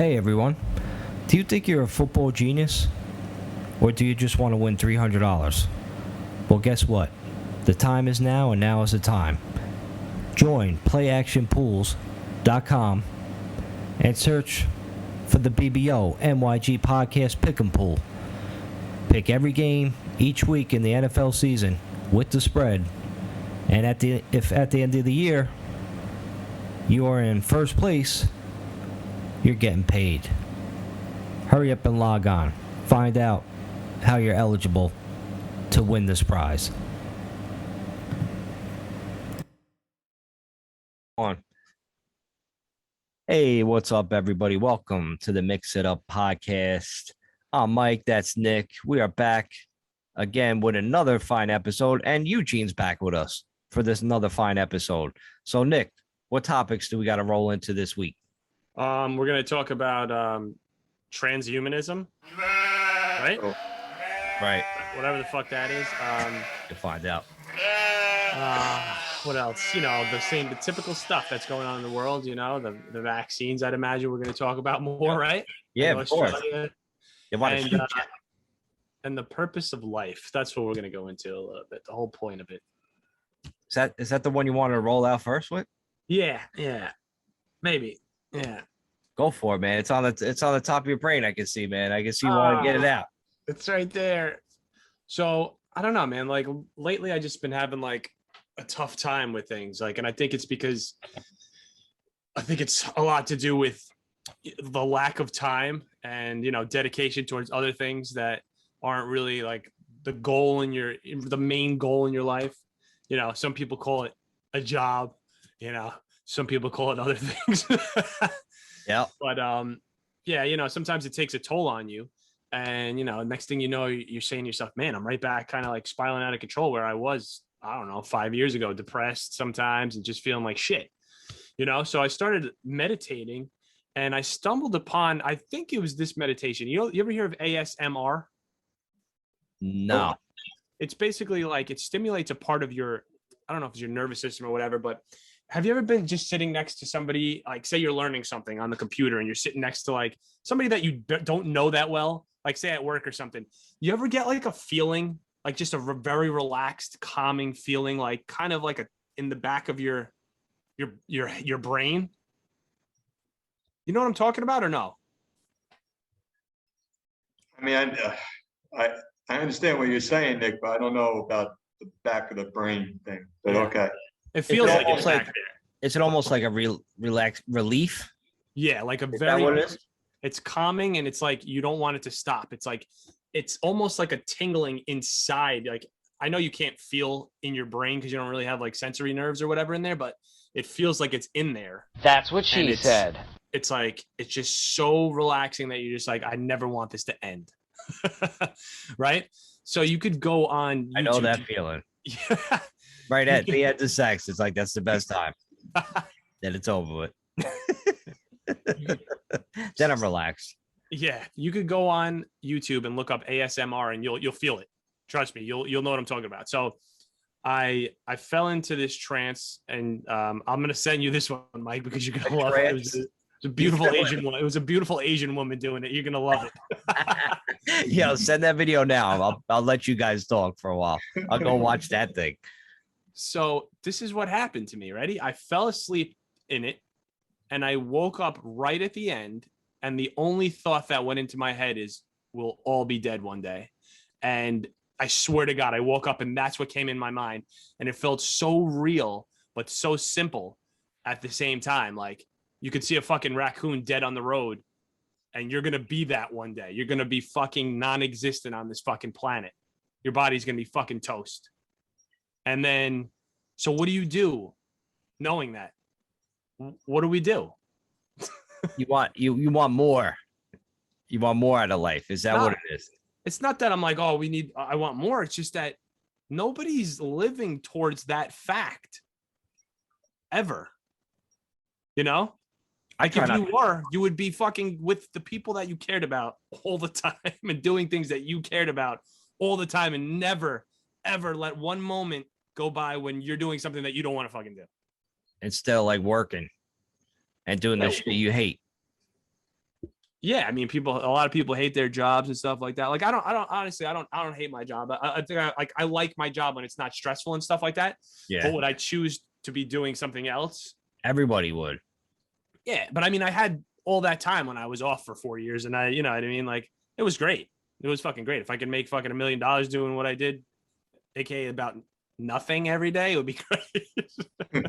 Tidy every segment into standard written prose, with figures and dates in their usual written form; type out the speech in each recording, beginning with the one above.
Hey everyone, do you think you're a football genius? Or do you just want to win $300? Well, guess what? The time is now, and now is the time. Join playactionpools.com and search for the BBO NYG Podcast Pick'em Pool. Pick every game each week in the NFL season with the spread. And if at the end of the year you are in first place, you're getting paid. Hurry up and log on. Find out how you're eligible to win this prize. On. Hey, what's up, everybody? Welcome to the Mix It Up podcast. I'm Mike. That's Nick. We are back again with another fine episode, and Eugene's back with us for this another fine episode. So, Nick, what topics do we got to roll into this week? We're going to talk about transhumanism, right? Oh, right. Whatever the fuck that is. You'll find out. What else? You know, the typical stuff that's going on in the world. You know, the vaccines. I'd imagine we're going to talk about more, right? Yeah, of course. And the purpose of life. That's what we're going to go into a little bit. The whole point of it. Is that the one you wanted to roll out first with? Yeah, maybe. Yeah. Go for it, man. It's on the top of your brain. I can see, man. I can see you want to get it out. It's right there. So I don't know, man. Like lately, I just been having like a tough time with things. Like, and I think it's because it's a lot to do with the lack of time and, you know, dedication towards other things that aren't really like the main goal in your life. You know, some people call it a job, you know, some people call it other things. Yeah. But, yeah, you know, sometimes it takes a toll on you. And, you know, next thing you know, you're saying to yourself, man, I'm right back kind of like spiraling out of control where I was, I don't know, 5 years ago, depressed sometimes and just feeling like shit, you know? So I started meditating and I stumbled upon, I think it was this meditation. You ever hear of ASMR? No. It's basically like it stimulates a part of your, I don't know if it's your nervous system or whatever, but have you ever been just sitting next to somebody, like say you're learning something on the computer and you're sitting next to like somebody that you don't know that well, like say at work or something. You ever get like a feeling, like just a very relaxed, calming feeling, like kind of like in the back of your brain? You know what I'm talking about or no? I mean, I understand what you're saying, Nick, but I don't know about the back of the brain thing. But okay. It feels like it's back there. Is it almost like a relief? Yeah, like a Is very. that what it is? It's calming, and it's like you don't want it to stop. It's like it's almost like a tingling inside. Like I know you can't feel in your brain because you don't really have like sensory nerves or whatever in there, but it feels like it's in there. That's what she said. It's like it's just so relaxing that you're just like, I never want this to end. Right? So you could go on YouTube. I know that feeling. Yeah. Right at the end of sex, it's like that's the best time. Then it's over with. Then I'm relaxed. Yeah, you could go on YouTube and look up ASMR, and you'll feel it. Trust me, you'll know what I'm talking about. So, I fell into this trance, and I'm gonna send you this one, Mike, because you're gonna love it. It's a beautiful Asian woman. It was a beautiful Asian woman doing it. You're gonna love it. Yeah, send that video now. I'll let you guys talk for a while. I'll go watch that thing. So this is what happened to me. Ready? I fell asleep in it, and I woke up right at the end. And the only thought that went into my head is, we'll all be dead one day. And I swear to God, I woke up and that's what came in my mind. And it felt so real, but so simple at the same time. Like you could see a fucking raccoon dead on the road and you're going to be that one day. You're going to be fucking non-existent on this fucking planet. Your body's going to be fucking toast. And then, so what do you do knowing that? What do we do? You want more. You want more out of life. Is that what it is? It's not that I'm like, oh, I want more. It's just that nobody's living towards that fact ever. You know? Like if you were, you would be fucking with the people that you cared about all the time and doing things that you cared about all the time and never, ever let one moment go by when you're doing something that you don't want to fucking do. And still like working and doing the shit you hate. Yeah, I mean, a lot of people hate their jobs and stuff like that. Like, honestly, I don't hate my job. I think I like my job when it's not stressful and stuff like that. Yeah. But would I choose to be doing something else? Everybody would. Yeah, but I mean, I had all that time when I was off for 4 years, and you know what I mean? Like, it was great. It was fucking great. If I could make fucking $1 million doing what I did, aka about nothing every day, it would be great.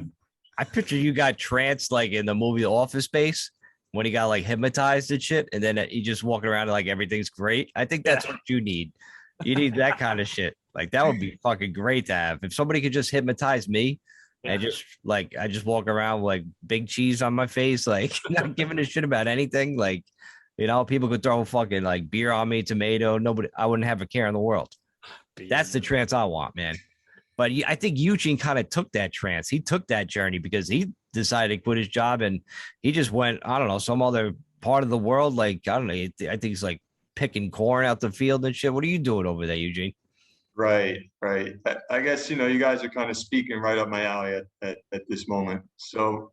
I picture you got tranced like in the movie Office Space when he got like hypnotized and shit, and then he just walking around like everything's great. I think that's what you need. You need that kind of shit. Like that would be fucking great to have. If somebody could just hypnotize me and just like I just walk around with like big cheese on my face, like not giving a shit about anything. Like, you know, people could throw fucking like beer on me, tomato. Nobody, I wouldn't have a care in the world. That's the trance I want, man. But I think Eugene kind of took that trance. He took that journey because he decided to quit his job and he just went, I don't know, some other part of the world. Like, I don't know. I think he's like picking corn out the field and shit. What are you doing over there, Eugene? Right. I guess, you guys are kind of speaking right up my alley at this moment. So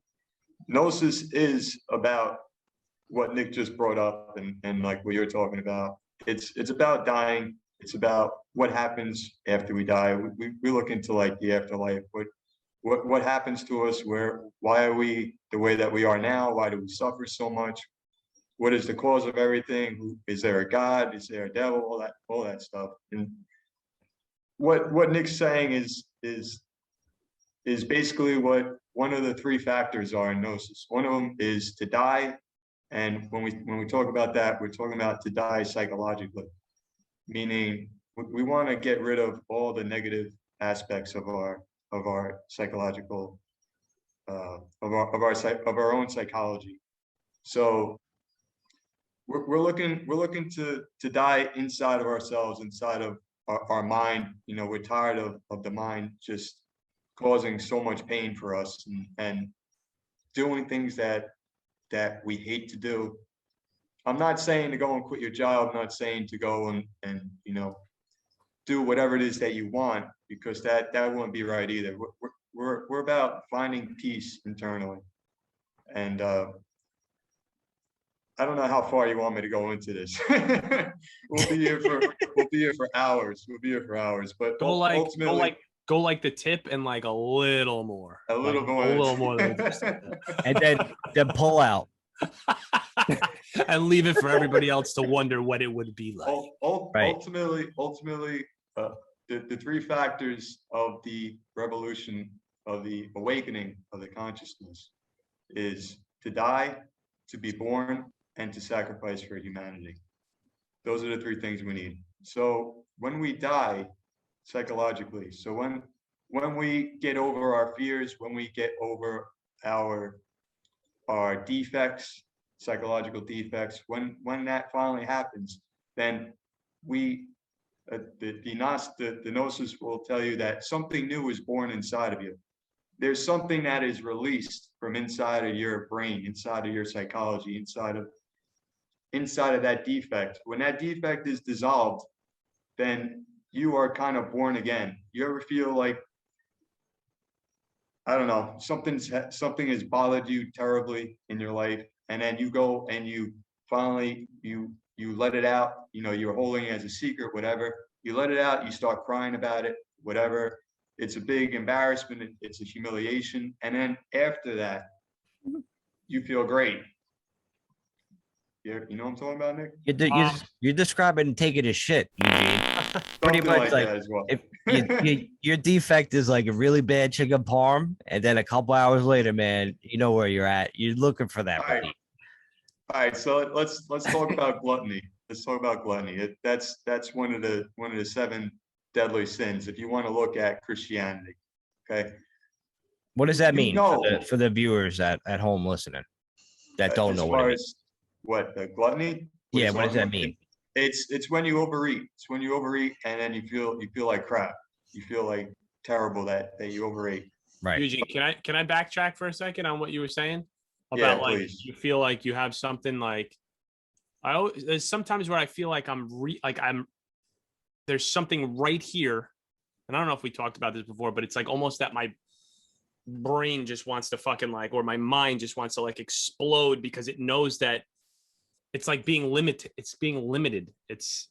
Gnosis is about what Nick just brought up and like what you're talking about. It's about dying. It's about what happens after we die. We look into like the afterlife. What happens to us? Why are we the way that we are now? Why do we suffer so much? What is the cause of everything? Is there a God? Is there a devil? All that stuff. And what Nick's saying is basically what one of the three factors are in Gnosis. One of them is to die, and when we talk about that, we're talking about to die psychologically, meaning we want to get rid of all the negative aspects of our psychological of our own psychology. So we're looking to die inside of ourselves, inside of our mind. We're tired of the mind just causing so much pain for us and doing things that we hate to do. I'm not saying to go and quit your job. I'm not saying to go and do whatever it is that you want, because that wouldn't be right either. We're about finding peace internally. And I don't know how far you want me to go into this. We'll be here for hours. But ultimately, go like the tip and like a little more. A little more than just that. And then pull out. And leave it for everybody else to wonder what it would be like. Right. Ultimately, the three factors of the revolution, of the awakening of the consciousness, is to die, to be born, and to sacrifice for humanity. Those are the three things we need. So when we die psychologically, so when we get over our fears, when we get over our defects, psychological defects, when that finally happens, then the Gnosis will tell you that something new is born inside of you. There's something that is released from inside of your brain, inside of your psychology, inside of that defect. When that defect is dissolved, then you are kind of born again. You ever feel like, I don't know, something has bothered you terribly in your life, and then you go and you finally you let it out. You're holding it as a secret, whatever. You let it out, you start crying about it, whatever. It's a big embarrassment, it's a humiliation, and then after that, you feel great. You know what I'm talking about, Nick? You're describing taking a shit, Eugene. Pretty much like that as well. if your defect is like a really bad chicken parm, and then a couple hours later, man, you know where you're at. You're looking for that. All right. So let's talk about gluttony. Let's talk about gluttony. That's one of the 7 deadly sins, if you want to look at Christianity. Okay. What does that mean for the viewers at home listening that don't know what it means? What gluttony? Yeah, what does that mean? It's when you overeat. It's when you overeat and then you feel like crap. You feel like terrible that you overate. Right. Eugene, can I backtrack for a second on what you were saying about please. You feel like you have something like there's sometimes where I feel like there's something right here, and I don't know if we talked about this before, but it's like almost that my brain just wants to fucking or my mind just wants to explode because it knows that It's like being limited. It's being limited. It's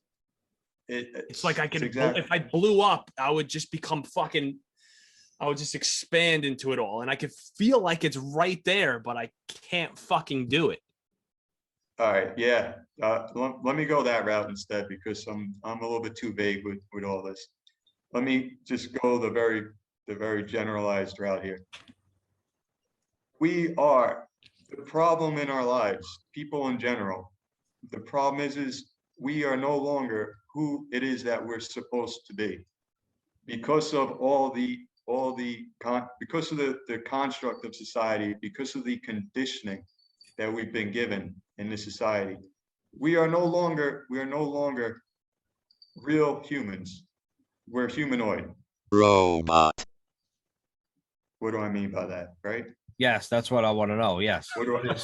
like I could, if I blew up, I would just become fucking, I would just expand into it all. And I could feel like it's right there, but I can't fucking do it. All right, yeah. Let me go that route instead, because I'm a little bit too vague with all this. Let me just go the very generalized route here. We are the problem in our lives, people in general. The problem is we are no longer who it is that we're supposed to be, because of because of the construct of society, because of the conditioning that we've been given in this society. We are no longer real humans. We're humanoid. Robot. What do I mean by that, right? Yes, that's what I want to know. Yes. What do I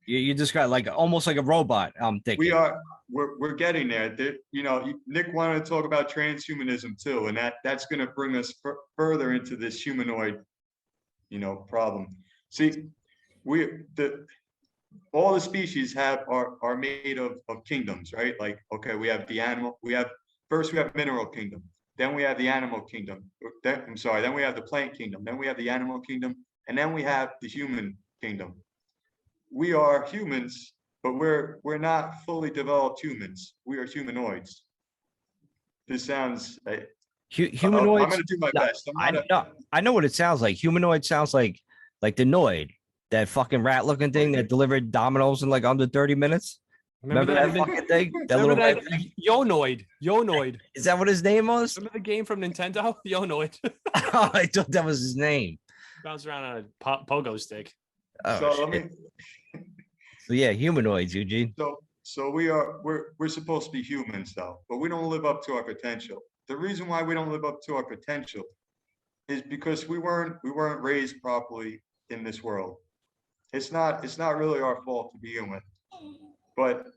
You just got like almost like a robot. I'm thinking. we're getting there. Nick wanted to talk about transhumanism too, and that's going to bring us further into this humanoid, problem. See, all the species are made of kingdoms, right? Like, okay, we have the animal, first we have mineral kingdom, then we have the animal kingdom. Then we have the plant kingdom, then we have the animal kingdom, and then we have the human kingdom. We are humans, but we're not fully developed humans. We are humanoids. This sounds Humanoids. I'm going to do my best. I know what it sounds like. Humanoid sounds like the Noid, that fucking rat looking thing that delivered Domino's in like under 30 minutes. Remember that fucking thing? That little red thing? Yonoid. Is that what his name was? Remember the game from Nintendo? Yonoid. Oh, I thought that was his name. Bounce around on a pogo stick. Oh, so yeah, humanoids, Eugene. So we're supposed to be humans though, but we don't live up to our potential. The reason why we don't live up to our potential is because we weren't raised properly in this world. It's not really our fault to begin with, but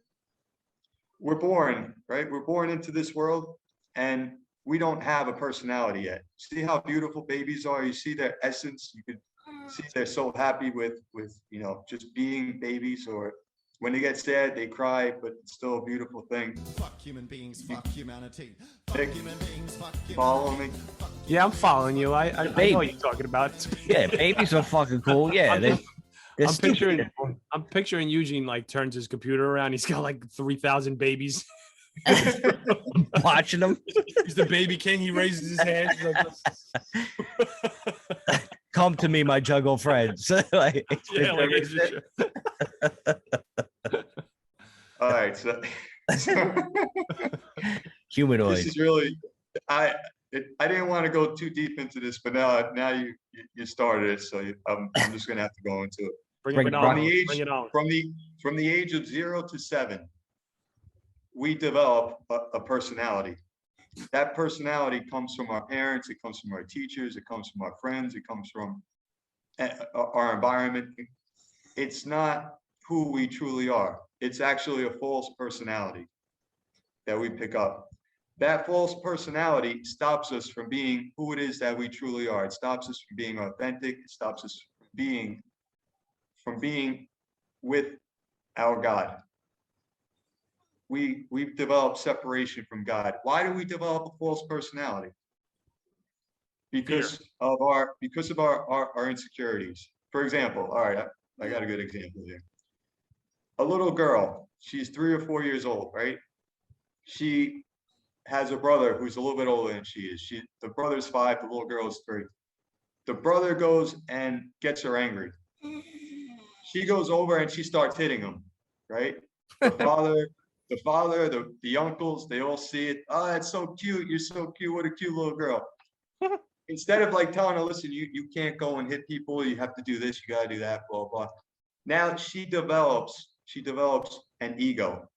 we're born, right? We're born into this world and we don't have a personality yet. See how beautiful babies are? You see their essence. You can see they're so happy with just being babies, or when they get sad, they cry, but it's still a beautiful thing. Fuck human beings, fuck humanity. Nick, Human beings, fuck follow me. Yeah, I'm following you. I know what you're talking about. Yeah, babies are fucking cool. Yeah, I'm picturing Eugene like turns his computer around. He's got like 3,000 babies. watching them. He's the baby king. He raises his hand. Come to me, my juggle friends. Like, Yeah, like All right, so humanoid. this is really I didn't want to go too deep into this, but now you started it, so I'm just gonna have to go into it. Bring it on. Bring it on. From the age of 0 to 7, we develop a personality. That personality comes from our parents, it comes from our teachers, it comes from our friends, it comes from our environment. It's not who we truly are. It's actually a false personality that we pick up. That false personality stops us from being who it is that we truly are. It stops us from being authentic. It stops us from being with our God. We've developed separation from God. Why do we develop a false personality? Because of our insecurities. For example, all right, I got a good example here. A little girl, she's 3 or 4 years old, right? She has a brother who's a little bit older than she is. The brother's 5, the little girl is 3. The brother goes and gets her angry. She goes over and she starts hitting him, right? The father, the uncles, they all see it. Oh, that's so cute. You're so cute. What a cute little girl. Instead of like telling her, listen, you can't go and hit people. You have to do this. You got to do that, blah, blah. Now she develops an ego.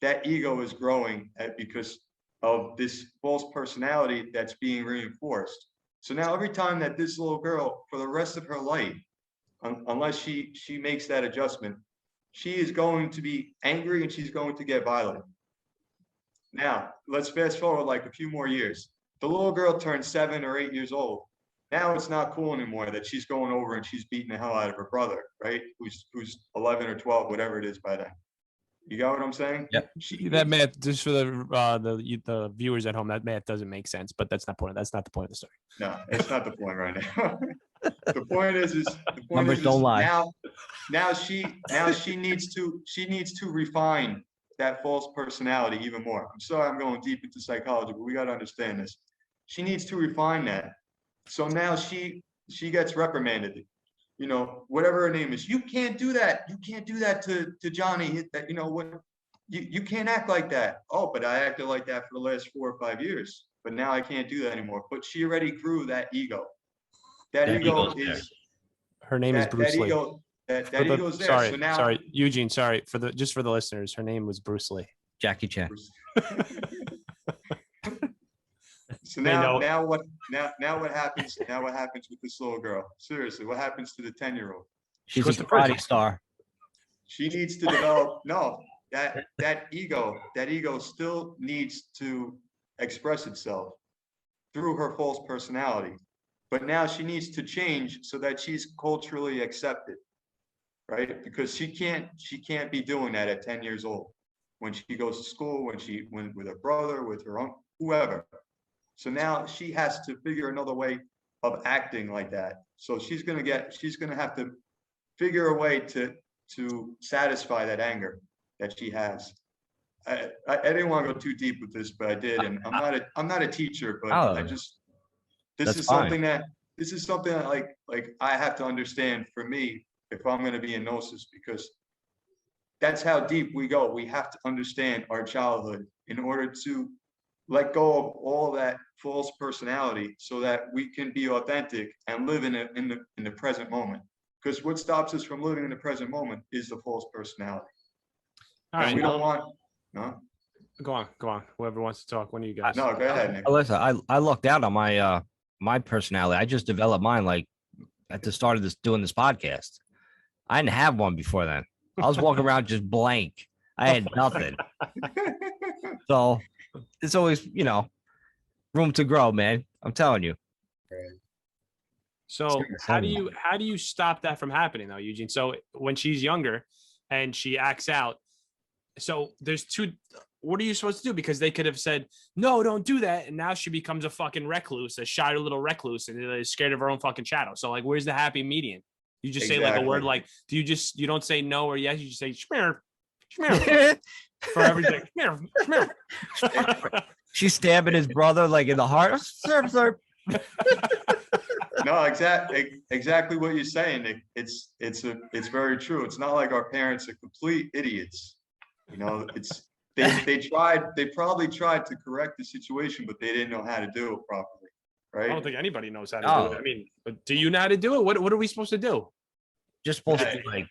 That ego is growing because of this false personality that's being reinforced. So now every time that this little girl, for the rest of her life, unless she makes that adjustment, she is going to be angry and she's going to get violent. Now, let's fast forward like a few more years. The little girl turns 7 or 8 years old. Now it's not cool anymore that she's going over and she's beating the hell out of her brother, right? Who's 11 or 12, whatever it is by then. You got what I'm saying? Yep. That math, just for the viewers at home, that math doesn't make sense. But that's not the point of the story. No, it's not the point right now. The point is Numbers don't lie. now she needs to refine that false personality even more. I'm sorry, I'm going deep into psychology, but we got to understand this. She needs to refine that. So now she gets reprimanded. You know, whatever her name is, you can't do that. You can't do that to Johnny. That, you know what? You can't act like that. Oh, but I acted like that for the last 4 or 5 years. But now I can't do that anymore. But she already grew that ego. That ego ego's there. is Her name is Bruce Lee. That ego's there. So now, Sorry, Eugene. Sorry for the listeners. Her name was Bruce Lee. Jackie Chan. So now what happens? Now what happens with this little girl? Seriously, what happens to the 10-year-old? She's a karate star. She needs to develop. No, that ego still needs to express itself through her false personality. But now she needs to change so that she's culturally accepted, right? Because she can't be doing that at 10 years old. When she goes to school, when with her brother, with her own, whoever. So now she has to figure another way of acting like that. So she's gonna have to figure a way to satisfy that anger that she has. I didn't want to go too deep with this, but I did, and I'm not a teacher, but I just this is something that like I have to understand for me if I'm going to be in Gnosis, because that's how deep we go. We have to understand our childhood in order to let go of all that false personality so that we can be authentic and live in the present moment. Because what stops us from living in the present moment is the false personality. All and right, we don't want. No. Go on. Whoever wants to talk. One of you guys. No, go ahead, Nick. Listen, I lucked out on my personality. I just developed mine like at the start of doing this podcast. I didn't have one before then. I was walking around just blank. I had nothing. So it's always, room to grow, man. I'm telling you. So how do you stop that from happening though, Eugene? So when she's younger and she acts out, so there's two. What are you supposed to do? Because they could have said, no, don't do that. And now she becomes a fucking recluse, a shy little recluse, and is scared of her own fucking shadow. So like, where's the happy median? You just say like a word like, you don't say no or yes. You just say schmear for everything. Schmear. She's stabbing his brother like in the heart. Slurp. No, exactly what you're saying, Nick. It's very true. It's not like our parents are complete idiots. They probably tried to correct the situation, but they didn't know how to do it properly. Right? I don't think anybody knows how to do it. I mean, but do you know how to do it? What are we supposed to do? Just supposed to be like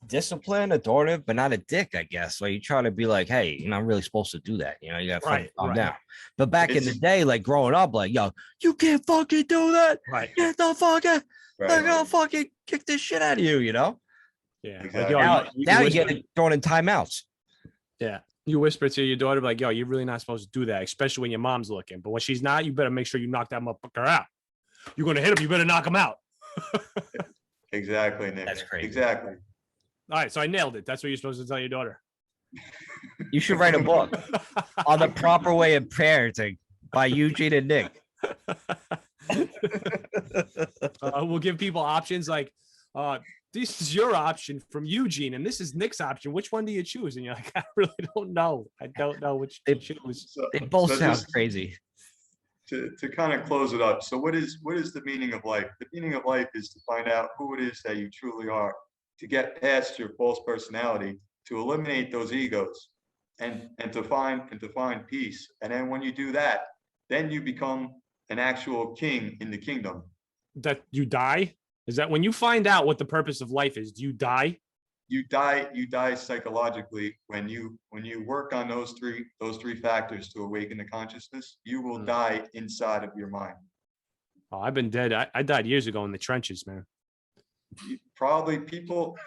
disciplined, authoritative, but not a dick, I guess. Like you try to be like, hey, you're not really supposed to do that. You got to calm down. But back in the day, like growing up, like, yo, you can't fucking do that. Right. Get the fucking, they're gonna fucking kick this shit out of you, Yeah. Exactly. Like, now you get thrown in timeouts. Yeah. You whisper to your daughter, like, yo, you're really not supposed to do that, especially when your mom's looking. But when she's not, you better make sure you knock that motherfucker out. You're going to hit him. You better knock him out. Exactly, Nick. That's crazy. Exactly. All right. So I nailed it. That's what you're supposed to tell your daughter. You should write a book on the proper way of parenting by Eugene and Nick. We'll give people options like, this is your option from Eugene, and this is Nick's option. Which one do you choose? And you're like, I really don't know. I don't know which to choose. They both sound just crazy. To kind of close it up. So what is the meaning of life? The meaning of life is to find out who it is that you truly are, to get past your false personality, to eliminate those egos, and to find peace. And then when you do that, then you become an actual king in the kingdom. That you die? Is that when you find out what the purpose of life is, do you die? You die psychologically when you work on those three factors to awaken the consciousness. You will die inside of your mind. Oh, I've been dead. I died years ago in the trenches, man. Probably people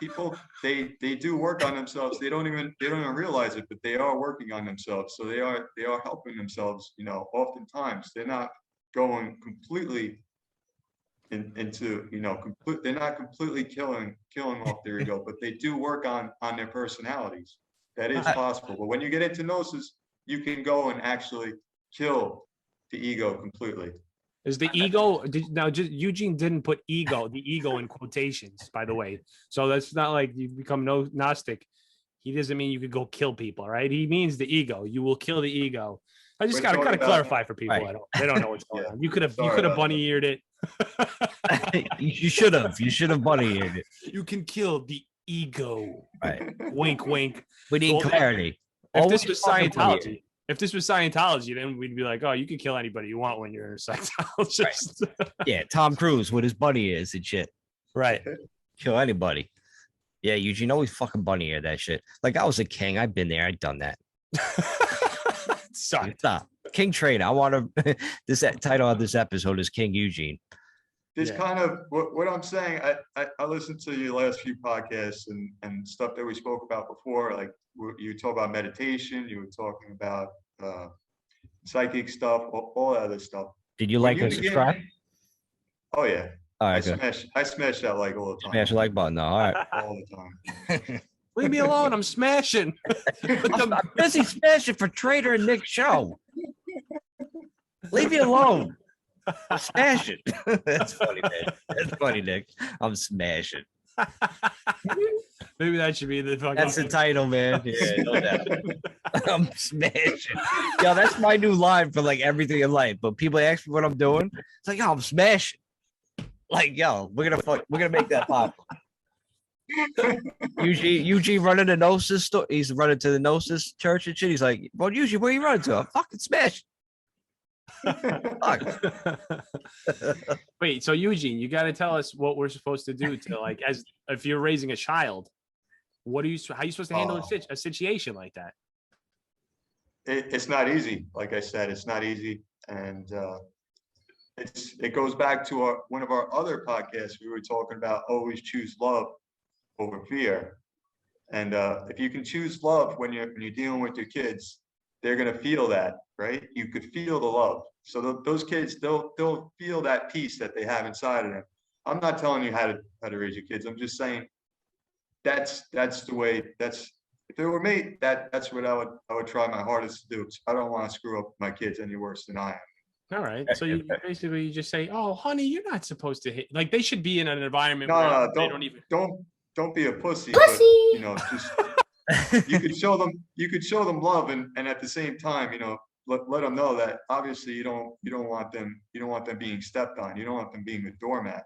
they do work on themselves. They don't even realize it, but they are working on themselves. So they are helping themselves. Oftentimes they're not going completely into they're not completely killing off their ego, but they do work on their personalities. That is possible. But when you get into Gnosis, you can go and actually kill the ego completely. Is the ego now? Just Eugene didn't put ego, the ego in quotations, by the way. So that's not like you become no Gnostic. He doesn't mean you could go kill people, right? He means the ego. You will kill the ego. I just We're got to talking kind of about- clarify for people. Right. They don't know what's going Yeah. on. You could have Sorry about bunny eared it. You should have bunny eared it. You can kill the ego. Right. Wink, wink. We need Well, clarity. If Always this was fucking bunny-eared. Scientology, if this was Scientology, then we'd be like, oh, you can kill anybody you want when you're a Scientologist. Yeah, Tom Cruise with his bunny ears and shit. Right. Kill anybody. Yeah, Eugene always fucking bunny ear that shit. Like I was a king. I've been there. I've done that. Sucked. Stop. King Trainer. I want to. This title of this episode is King Eugene. This Yeah. kind of what I'm saying. I listened to your last few podcasts and stuff that we spoke about before. Like you talk about meditation, you were talking about psychic stuff, all that other stuff. Did you When like you and begin- subscribe? Oh yeah, All I right, good. smash that like all the time. Smash the like button. All right. All the time. Leave me alone. I'm smashing. I'm busy smashing for Trader and Nick's show. Leave me alone. I'm smashing. That's funny, man. That's funny, Nick. I'm smashing. Maybe that should be the fucking. That's the title, man. Yeah, know that. I'm smashing. Yo, that's my new line for like everything in life. But people ask me what I'm doing. It's like, yo, I'm smashing. Like, yo, we're gonna make that pop. Eugene running the Gnosis store. He's running to the Gnosis church and shit. He's like, well, Eugene, where you running to? I'm fucking smashing. Wait, so Eugene, you got to tell us what we're supposed to do to like, as if you're raising a child, how are you supposed to handle a situation like that? It's not easy. Like I said, it's not easy, and it goes back to one of our other podcasts. We were talking about always choose love over fear, and if you can choose love when you're dealing with your kids, they're gonna feel that, right? You could feel the love. So those kids, they'll feel that peace that they have inside of them. I'm not telling you how to raise your kids. I'm just saying that's the way. If it were me, that's what I would try my hardest to do. I don't want to screw up my kids any worse than I am. All right. So you just say, "Oh, honey, you're not supposed to hit." Like they should be in an environment No, where no, they don't even. Don't be a pussy. But, you know, just you could show them love, and at the same time, you know, let them know that obviously you don't want them being stepped on. You don't want them being a doormat.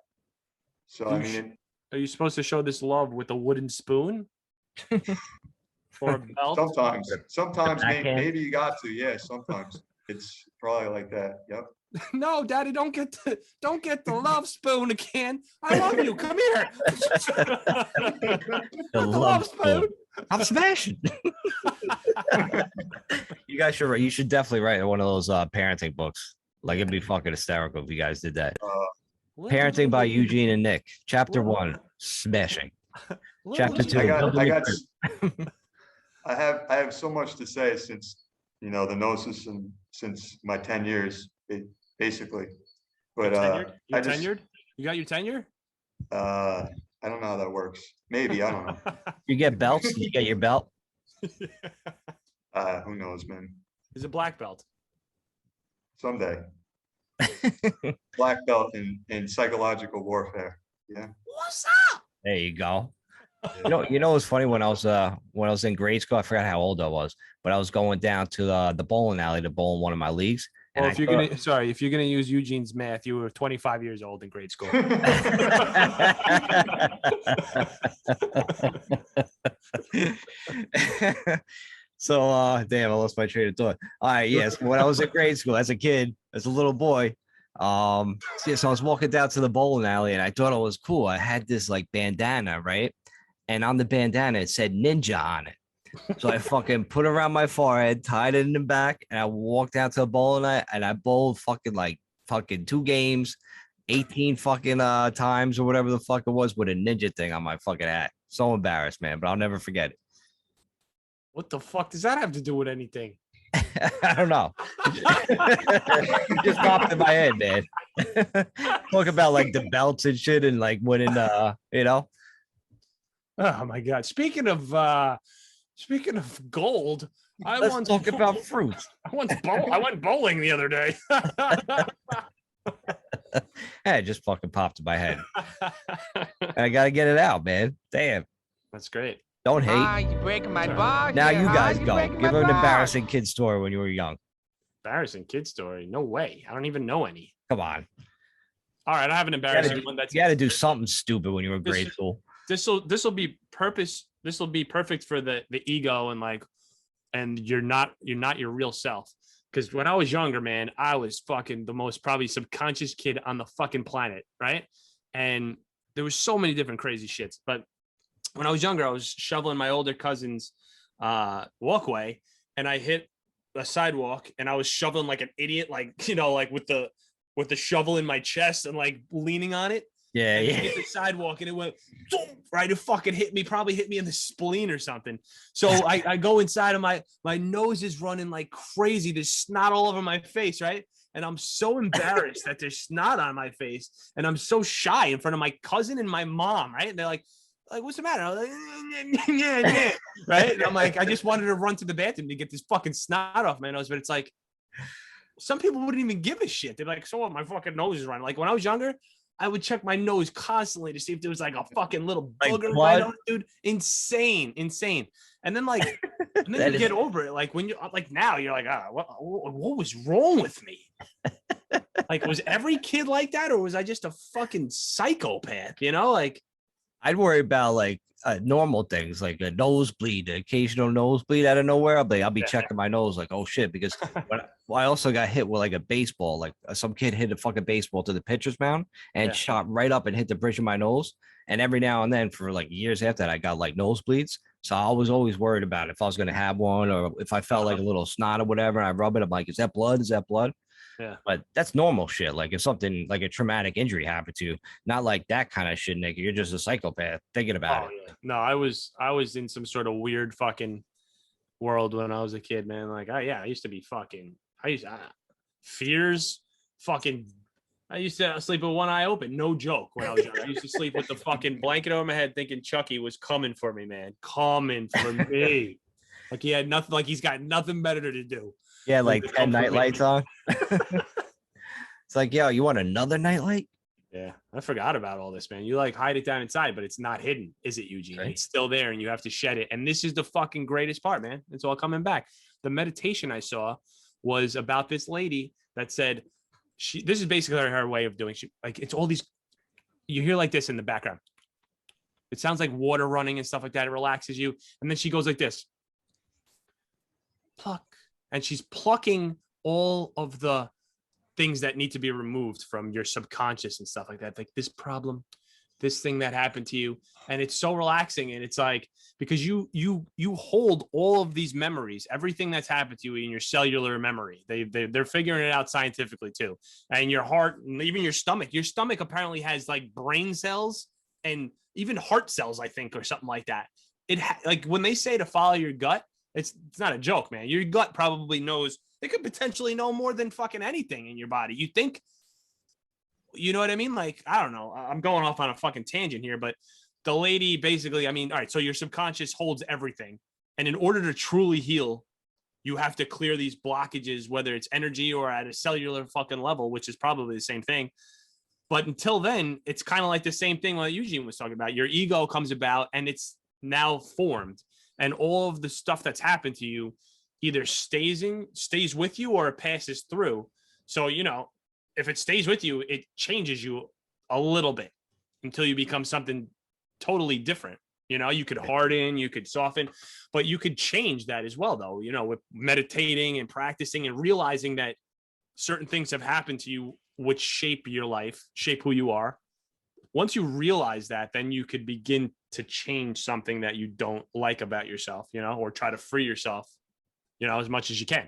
So I mean, Are you supposed to show this love with a wooden spoon? Or a belt? sometimes backhand. maybe you got to. Yeah, sometimes it's probably like that. Yep. No, Daddy, don't get the love spoon again. I love you. Come here. The love spoon. I'm smashing. You should definitely write one of those parenting books. Like it'd be fucking hysterical if you guys did that. Parenting by Eugene and Nick. Chapter 1, smashing. Chapter 2. I have so much to say since, you know, the Gnosis and since my 10 years, basically. But You're tenured? You got your tenure? I don't know how that works. Maybe, I don't know. You get belts? You get your belt? Who knows, man? He's a black belt. Someday. Black belt in psychological warfare. Yeah. What's up? There you go. You know what's funny, when I was in grade school, I forgot how old I was, but I was going down to the bowling alley to bowl in one of my leagues. And Well, if you're gonna use Eugene's math, you were 25 years old in grade school. So damn, I lost my train of thought. All right, yes. When I was in grade school as a kid, as a little boy, so I was walking down to the bowling alley and I thought it was cool. I had this like bandana, right? And on the bandana it said ninja on it. So I fucking put it around my forehead, tied it in the back, and I walked down to the bowling alley and I bowled fucking 2 games, 18 fucking times or whatever the fuck it was, with a ninja thing on my fucking hat. So embarrassed, man, but I'll never forget it. What the fuck does that have to do with anything? I don't know. It just popped in my head, man. Talk about like the belts and shit and like winning, you know. Oh my god! Speaking of Speaking of gold, Let's talk about fruit. I went bowling the other day. Hey, it just fucking popped in my head. I gotta get it out, man. Damn. That's great. Don't hate. You breaking my Sorry. bar. Now here, you guys You go. breaking Give my her an bar. embarrassing kid story when you were young. Embarrassing kid story. No way. I don't even know any. Come on. All right, I have an You gotta embarrassing do, one. That's you gotta do something stupid when you were in This- grade school. This will be purpose. This will be perfect for the ego and like, and you're not your real self. Because when I was younger, man, I was fucking the most probably subconscious kid on the fucking planet, right? And there was so many different crazy shits. But when I was younger, I was shoveling my older cousin's walkway, and I hit a sidewalk, and I was shoveling like an idiot, like like with the shovel in my chest and like leaning on it. Yeah, And it yeah. hit the sidewalk and it went right. It fucking hit me, probably hit me in the spleen or something. So I go inside of my nose is running like crazy. There's snot all over my face, right? And I'm so embarrassed that there's snot on my face. And I'm so shy in front of my cousin and my mom, right? And they're like, what's the matter? I was like, yeah. Right? And I'm like, I just wanted to run to the bathroom to get this fucking snot off my nose. But it's like, some people wouldn't even give a shit. They're like, so what? My fucking nose is running. Like when I was younger, I would check my nose constantly to see if there was like a fucking little Like booger in my blood? nose, dude. Insane. And then like, and then you get over it. Like when you like now, you're like, what was wrong with me? Like, was every kid like that, or was I just a fucking psychopath? Like I'd worry about like normal things like a nosebleed, the occasional nosebleed out of nowhere. I'll be checking my nose like, oh shit, because I also got hit with like a baseball. Like some kid hit a fucking baseball to the pitcher's mound and shot right up and hit the bridge of my nose. And every now and then for like years after that, I got like nosebleeds. So I was always worried about if I was going to have one or if I felt like a little snot or whatever. And I rub it, I'm like, is that blood? Is that blood? Yeah. But that's normal shit. Like if something like a traumatic injury happened to you, not like that kind of shit, Nick. You're just a psychopath thinking about it. Yeah. No, I was in some sort of weird fucking world when I was a kid, man. Like, I used to be fucking. Fears, fucking. I used to sleep with one eye open. No joke. When I was young, I used to sleep with the fucking blanket over my head, thinking Chucky was coming for me, man. Coming for me. Like he had nothing. Like he's got nothing better to do. Yeah, like 10 night lights on. It's like, yo, you want another nightlight? Yeah, I forgot about all this, man. You like hide it down inside, but it's not hidden, is it, Eugene? Right. It's still there, and you have to shed it. And this is the fucking greatest part, man. It's all coming back. The meditation I saw was about this lady that said this is basically her way of doing. Like it's all these. You hear like this in the background. It sounds like water running and stuff like that. It relaxes you, and then she goes like this. Pluck, and she's plucking all of the things that need to be removed from your subconscious and stuff like that. Like this problem, this thing that happened to you. And it's so relaxing. And it's like, because you hold all of these memories, everything that's happened to you in your cellular memory. They're figuring it out scientifically too. And your heart, and even your stomach apparently has like brain cells and even heart cells, I think, or something like that. Like when they say to follow your gut, it's not a joke, man. Your gut probably knows. They could potentially know more than fucking anything in your body. You think, you know what I mean? Like, I don't know. I'm going off on a fucking tangent here, but the lady basically, I mean, all right, so your subconscious holds everything. And in order to truly heal, you have to clear these blockages, whether it's energy or at a cellular fucking level, which is probably the same thing. But until then, it's kind of like the same thing what Eugene was talking about. Your ego comes about and it's now formed. And all of the stuff that's happened to you either stays with you or it passes through. So, if it stays with you, it changes you a little bit until you become something totally different. You could harden, you could soften, but you could change that as well, though, with meditating and practicing and realizing that certain things have happened to you, which shape your life, shape who you are. Once you realize that, then you could begin to change something that you don't like about yourself, or try to free yourself, as much as you can.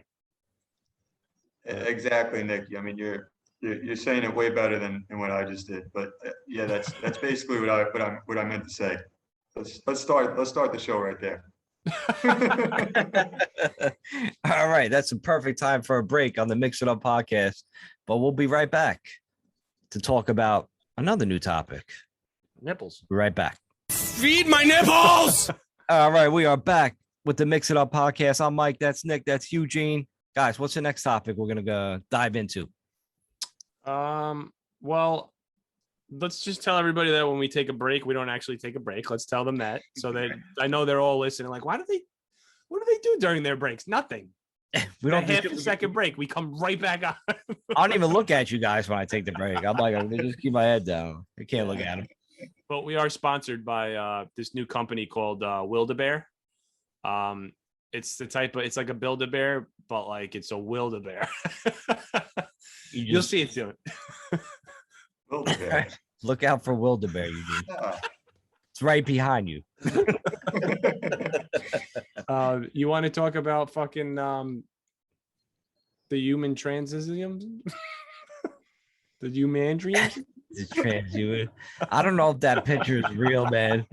Exactly, Nick. I mean, you're saying it way better than what I just did. But yeah, that's basically what I meant to say. Let's start the show right there. All right, that's a perfect time for a break on the Mix It Up podcast. But we'll be right back to talk about another new topic. Nipples. Be right back. Feed my nipples! All right, we are back with the Mix It Up podcast. I'm Mike. That's Nick. That's Eugene. Guys, what's the next topic we're going to dive into? Well, let's just tell everybody that when we take a break, we don't actually take a break. Let's tell them that so that I know they're all listening. Like, what do they do during their breaks? Nothing. We don't half a second break. We come right back on. I don't even look at you guys when I take the break. I'm like, I'm gonna just keep my head down. I can't look at them. But we are sponsored by this new company called Wildebeer. It's the type of, it's like a Build-A-Bear, but like it's a Wildebeer. You'll see it soon. Wildebeer. Look out for Wildebeer, Eugene. Yeah. It's right behind you. You want to talk about fucking the human transitions? The humandrians? It's transhuman. I don't know if that picture is real, man.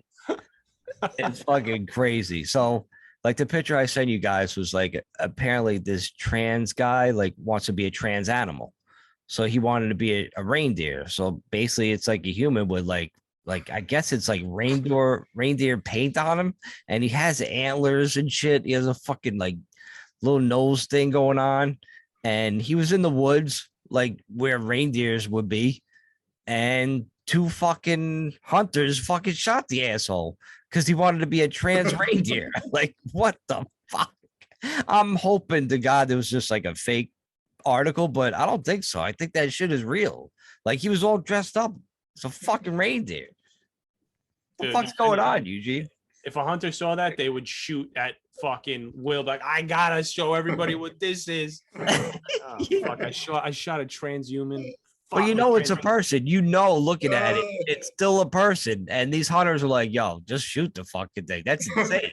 It's fucking crazy. So, like the picture I sent you guys was like apparently this trans guy like wants to be a trans animal. So he wanted to be a reindeer. So basically, it's like a human with like I guess it's like reindeer paint on him, and he has antlers and shit. He has a fucking like little nose thing going on, and he was in the woods like where reindeers would be, and two fucking hunters fucking shot the asshole because he wanted to be a trans reindeer. Like, what the fuck? I'm hoping to God it was just like a fake article, but I don't think so. I think that shit is real. Like, he was all dressed up. It's a fucking reindeer. What the fuck's going on, Eugene? If a hunter saw that, they would shoot at fucking Will. Like, I gotta show everybody what this is. Oh, fuck, I shot a transhuman. But you know it's a person. You know, looking at it, it's still a person. And these hunters are like, yo, just shoot the fucking thing. That's insane.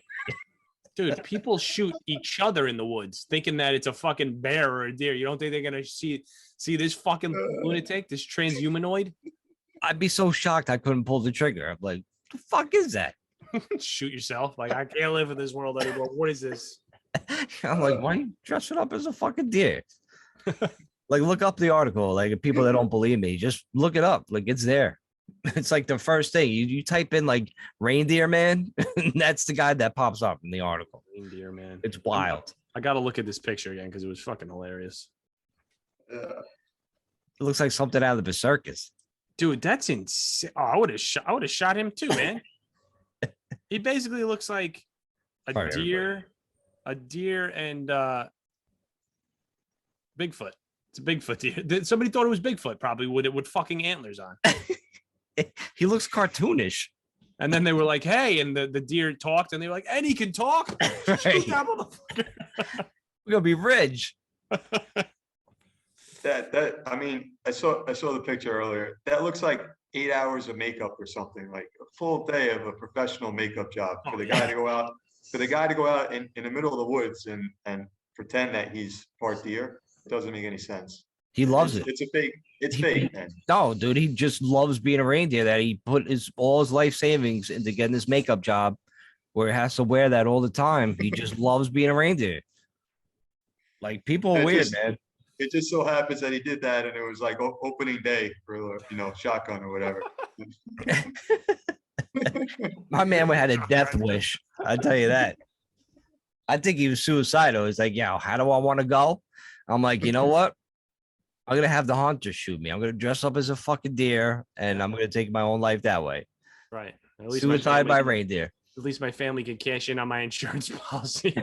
Dude, people shoot each other in the woods thinking that it's a fucking bear or a deer. You don't think they're gonna see this fucking lunatic, this transhumanoid? I'd be so shocked I couldn't pull the trigger. I'm like, the fuck is that? Shoot yourself. Like, I can't live in this world anymore. What is this? I'm like, why are you dressing up as a fucking deer? Like, look up the article. Like, people that don't believe me, just look it up. Like, it's there. It's like the first thing you type in like reindeer man. That's the guy that pops up in the article. Reindeer man. It's wild. I gotta look at this picture again because it was fucking hilarious. It looks like something out of the circus. Dude, that's insane. Oh, I would have shot him too, man. He basically looks like a deer and Bigfoot. It's a Bigfoot deer. Somebody thought it was Bigfoot, probably with fucking antlers on. He looks cartoonish. And then they were like, hey, and the deer talked, and they were like, and he can talk. Right. We're gonna be rich. That I mean, I saw the picture earlier. That looks like 8 hours of makeup or something, like a full day of a professional makeup job for the guy to go out. For the guy to go out in the middle of the woods and pretend that he's part deer, it doesn't make any sense. He loves it. It's a fake. It's fake, man. No, dude, he just loves being a reindeer. That he put all his life savings into getting this makeup job, where he has to wear that all the time. He just loves being a reindeer. Like, people are weird, man. It just so happens that he did that, and it was like opening day for shotgun or whatever. My man had a death wish. I tell you that. I think he was suicidal. He's like, yeah, how do I want to go? I'm like, you know what? I'm gonna have the hunter shoot me. I'm gonna dress up as a fucking deer, and I'm gonna take my own life that way. Right. At least Suicide by reindeer. At least my family can cash in on my insurance policy.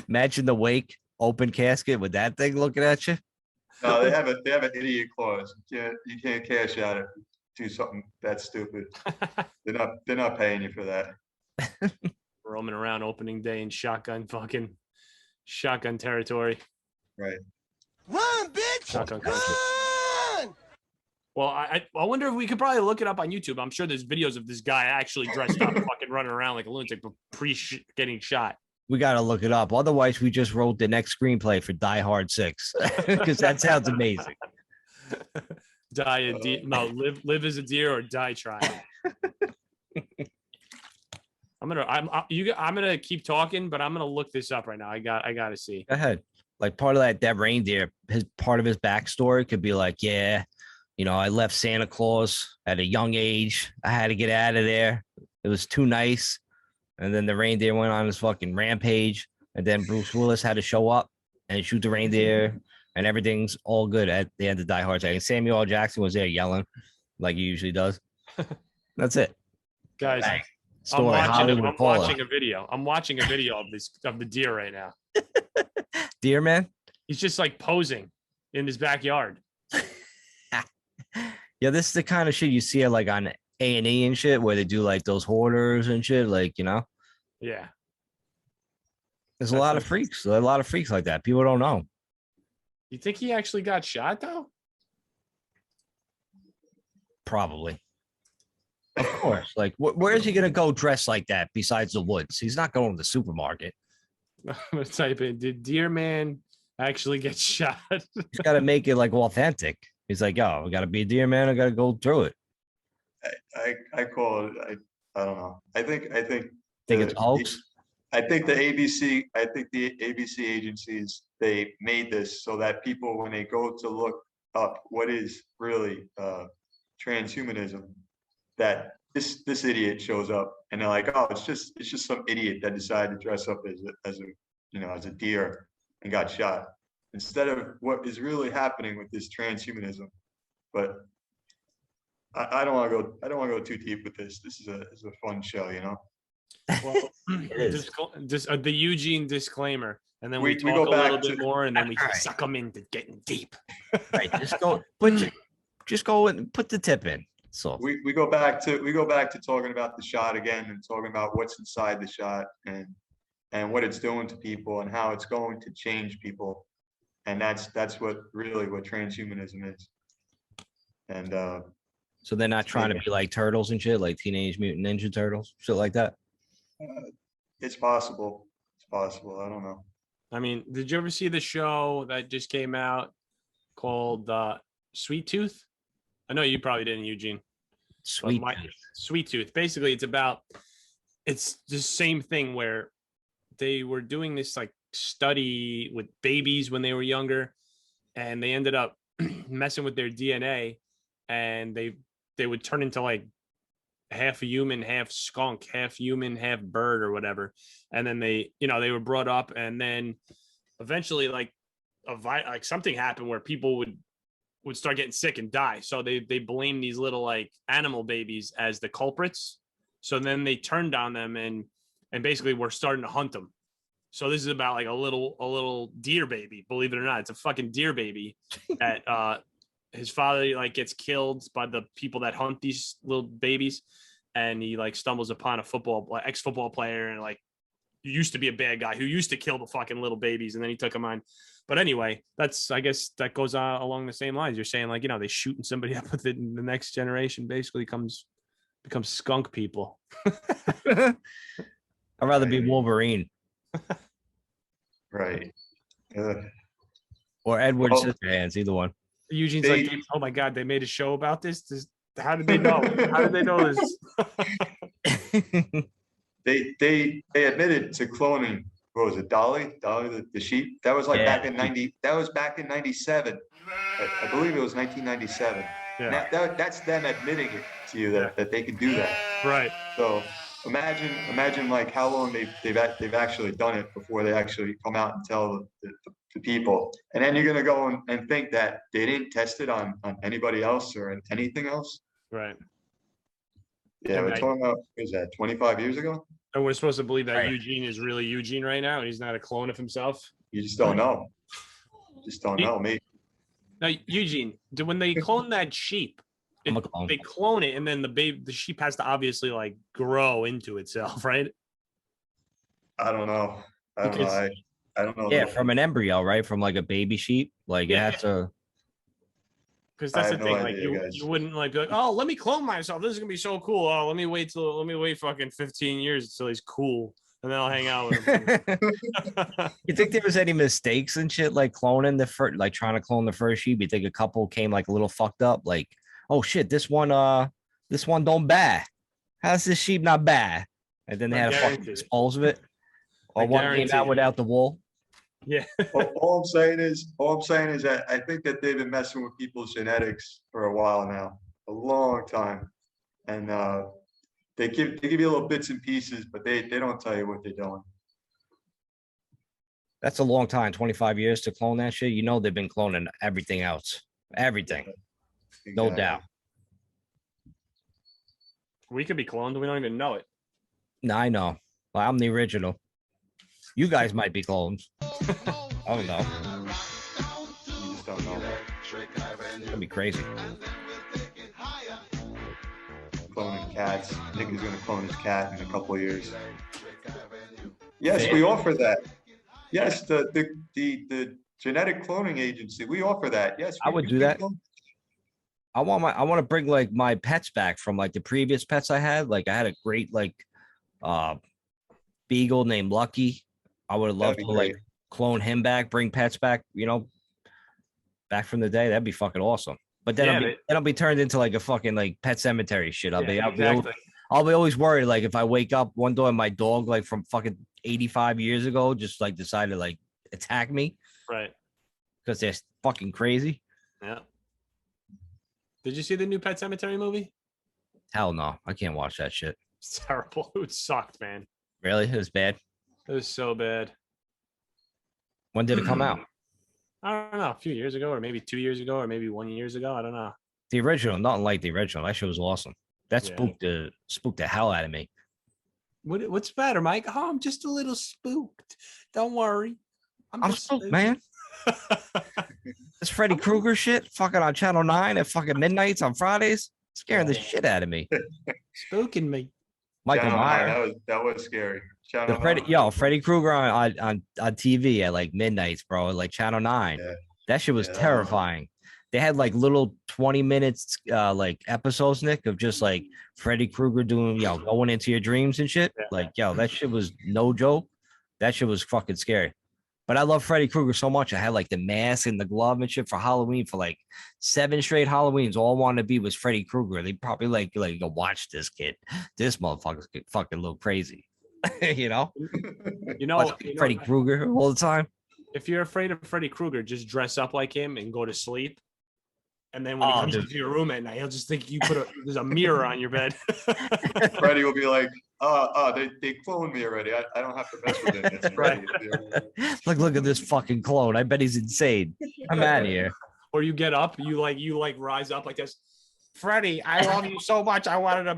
Imagine the wake, open casket with that thing looking at you. No, they have an idiot clause. You can't cash out if you do something that stupid. They're not paying you for that. Roaming around opening day in shotgun territory. Right. Run, bitch! Shotgun country. Run! Well, I wonder if we could probably look it up on YouTube. I'm sure there's videos of this guy actually dressed up, fucking running around like a lunatic, but getting shot. We got to look it up. Otherwise, we just wrote the next screenplay for Die Hard 6 because that sounds amazing. Live as a deer or die trying. I'm gonna keep talking, but I'm gonna look this up right now. I gotta see. Go ahead. Like, part of that reindeer, part of his backstory could be like, yeah, I left Santa Claus at a young age. I had to get out of there. It was too nice. And then the reindeer went on his fucking rampage. And then Bruce Willis had to show up and shoot the reindeer. And everything's all good at the end of Die Hard. And Samuel L. Jackson was there yelling like he usually does. That's it. Guys, Bang. I'm Story, watching. Hollywood I'm Paula. watching a video. I'm watching a video of the deer right now. Deer man. He's just like posing in his backyard. Yeah, this is the kind of shit you see like on A&E and shit where they do like those hoarders and shit. Like, you know, Yeah. there's a lot of freaks. There are a lot of freaks like that. People don't know. You think he actually got shot though? Probably. Of course. Like, where is he going to go dressed like that besides the woods? He's not going to the supermarket. I'm gonna type in, did Deer Man actually get shot? He's got to make it like authentic. He's like, yo, we got to be a deer man. I got to go through it. I call it. I don't know. I think Think it's hoax? I think the ABC agencies, they made this so that people, when they go to look up what is really transhumanism, that this idiot shows up and they're like, oh, it's just some idiot that decided to dress up as a deer and got shot, instead of what is really happening with this transhumanism. But I don't want to go too deep with this. This is a fun show, you know. Well, is. just the Eugene disclaimer, and then we We talk go a back little bit to- more, and then we All right. suck them into getting deep. Right. Just go and put the tip in. So We go back to talking about the shot again and talking about what's inside the shot and what it's doing to people and how it's going to change people. And that's what transhumanism is. And so they're not trying to be like turtles and shit, like Teenage Mutant Ninja Turtles, shit like that. it's possible. It's possible. I don't know. I mean, did you ever see the show that just came out called Sweet Tooth? I know you probably didn't, Eugene. Sweet. Sweet Tooth. Basically, it's the same thing where they were doing this like study with babies when they were younger, and they ended up messing with their DNA, and they would turn into like half human, half skunk, half human, half bird or whatever. And then they were brought up, and then eventually like something happened where people would start getting sick and die. So they blame these little like animal babies as the culprits. So then they turned on them and basically we're starting to hunt them. So this is about like a little deer baby, believe it or not. It's a fucking deer baby that his father like gets killed by the people that hunt these little babies, and he like stumbles upon a ex-football player and like used to be a bad guy who used to kill the fucking little babies, and then he took them on. But anyway, I guess that goes on along the same lines. You're saying like, they shooting somebody up with it, and the next generation basically becomes skunk people. I'd rather be Wolverine Right. or Edward Well- Scissorhands, either one. Eugene's They- like, oh my God, they made a show about this? How did they know? How did they know this? They admitted to cloning. What was it, Dolly the sheep? That was like Yeah. back in 90. That was back in 97. I believe it was 1997. Yeah. That's them admitting it to you that they could do that. Right. So imagine like how long they've actually done it before they actually come out and tell the people. And then you're gonna go and think that they didn't test it on anybody else or anything else. Right. Yeah, we're talking about, what is that 25 years ago? And we're supposed to believe that Right. Eugene is really Eugene right now, and he's not a clone of himself. You just don't know. Just don't know. Maybe. Now, Eugene, when they clone that sheep, I'm a clone. they clone it, and then the sheep has to obviously like grow into itself, right? I don't know. I don't know. Because- I don't know. Yeah, from an embryo, right? From like a baby sheep. Like Yeah. it has to. Because that's I the have no thing. Like idea, guys. you wouldn't like be like, oh, let me clone myself. This is gonna be so cool. Oh, let me wait fucking 15 years until he's cool, and then I'll hang out with him. You think there was any mistakes and shit like cloning the first, like trying to clone the first sheep? You think a couple came like a little fucked up, like, oh shit, this one don't bad. How's this sheep not bad? And then they I had to fucking guarantee it. dispose of it. I Or one came guarantee out it. without the wool. Yeah. All I'm saying is that I think that they've been messing with people's genetics for a while now, a long time, and They give you little bits and pieces, but they don't tell you what they're doing. That's a long time, 25 years to clone that shit. You know they've been cloning everything else. Everything. No Exactly. doubt. We could be cloned. We don't even know it. No, I know. Well, I'm the original. You guys might be clones. I don't know. You just don't know. That'd be crazy. Cloning cats. Nick is going to clone his cat in a couple of years. Yes, we offer that. Yes, the genetic cloning agency, we offer that. Yes, I would do that. I want to bring like my pets back from like the previous pets I had. Like I had a great beagle named Lucky. I would have loved to like clone him back, bring pets back, back from the day. That'd be fucking awesome. But then I'll be turned into like a fucking like Pet Cemetery shit. I'll be always worried. Like if I wake up one day and my dog like from fucking 85 years ago just like decided to like attack me. Right. Because they're fucking crazy. Yeah. Did you see the new Pet Cemetery movie? Hell no. I can't watch that shit. It's terrible. It sucked, man. Really? It was bad. It was so bad. When did it come out? I don't know. A few years ago, or maybe 2 years ago, or maybe 1 year ago. I don't know. The original, nothing like the original. That shit was awesome. That spooked the hell out of me. What's the matter, Mike? Oh, I'm just a little spooked. Don't worry. I'm spooked, man. This Freddy Krueger shit fucking on Channel 9 at fucking midnights on Fridays. Scaring the shit out of me. Spooking me. Michael Myers. That was scary. Freddy Krueger on TV at like midnights, bro. Like Channel 9. Yeah. That shit was terrifying. They had like little 20 minutes like episodes, Nick, of just like Freddy Krueger doing, going into your dreams and shit. Yeah. Like, that shit was no joke. That shit was fucking scary. But I love Freddy Krueger so much. I had like the mask and the glove and shit for Halloween for like 7 straight Halloweens. All I wanted to be was Freddy Krueger. They probably like go watch this kid. This motherfucker's fucking a little crazy. Freddy Krueger all the time. If you're afraid of Freddy Krueger, just dress up like him and go to sleep. And then when he comes into your room at night, he'll just think there's a mirror on your bed. Freddy will be like, they cloned me already. I don't have to mess with him. Right. Look at this fucking clone. I bet he's insane. I'm out of here. Or you get up, you rise up like this. Freddy, I love you so much. I want to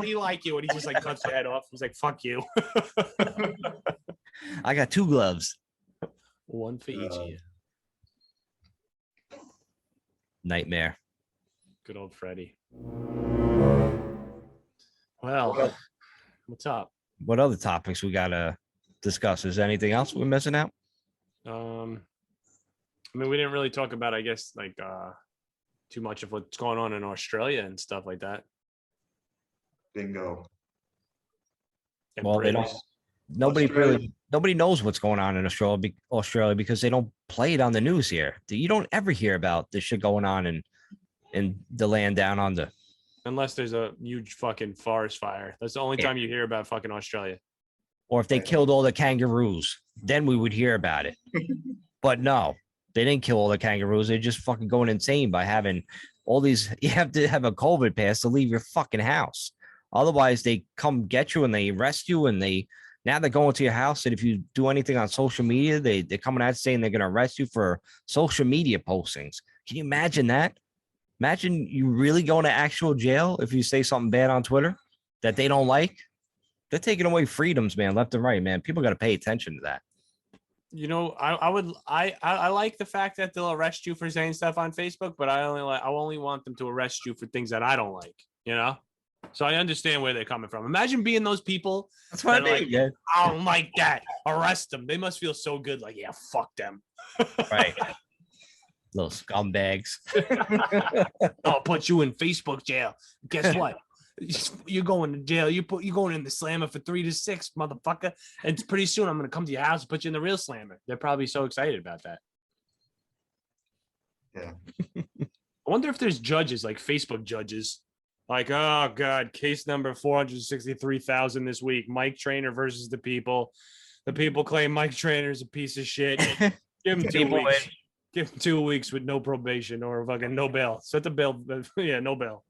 be like you. And he just like cuts your head off. He's like, fuck you. I got 2 gloves. One for each of you. Nightmare. Good old Freddy. Well, what's up? What other topics we gotta discuss? Is there anything else we're missing out? We didn't really talk about, I guess, like too much of what's going on in Australia and stuff like that. Bingo. And well, nobody knows what's going on in Australia because they don't play it on the news here. You don't ever hear about this shit going on in the land down under. Unless there's a huge fucking forest fire. That's the only time you hear about fucking Australia. Or if they killed all the kangaroos, then we would hear about it. But no, they didn't kill all the kangaroos. They're just fucking going insane by having all these. You have to have a COVID pass to leave your fucking house. Otherwise, they come get you and they arrest you and now they're going to your house. And if you do anything on social media, they're coming out saying they're going to arrest you for social media postings. Can you imagine that? Imagine you really going to actual jail if you say something bad on Twitter that they don't like. They're taking away freedoms, man, left and right, man. People got to pay attention to that. I like the fact that they'll arrest you for saying stuff on Facebook, but I only want them to arrest you for things that I don't like, So I understand where they're coming from. Imagine being those people. That's what I mean. Like, yeah. I don't like that. Arrest them. They must feel so good. Like, yeah, fuck them. Right. Little scumbags. I'll put you in Facebook jail. Guess what? You're going to jail. You're going in the slammer for 3 to 6, motherfucker. And pretty soon I'm going to come to your house and put you in the real slammer. They're probably so excited about that. Yeah. I wonder if there's judges, like Facebook judges. Like, oh, God, case number 463,000 this week. Mike Trainer versus the people. The people claim Mike Trainer's a piece of shit. Give him 2 weeks. Give him 2 weeks with no probation or fucking no bail. Set the bail. Yeah, no bail.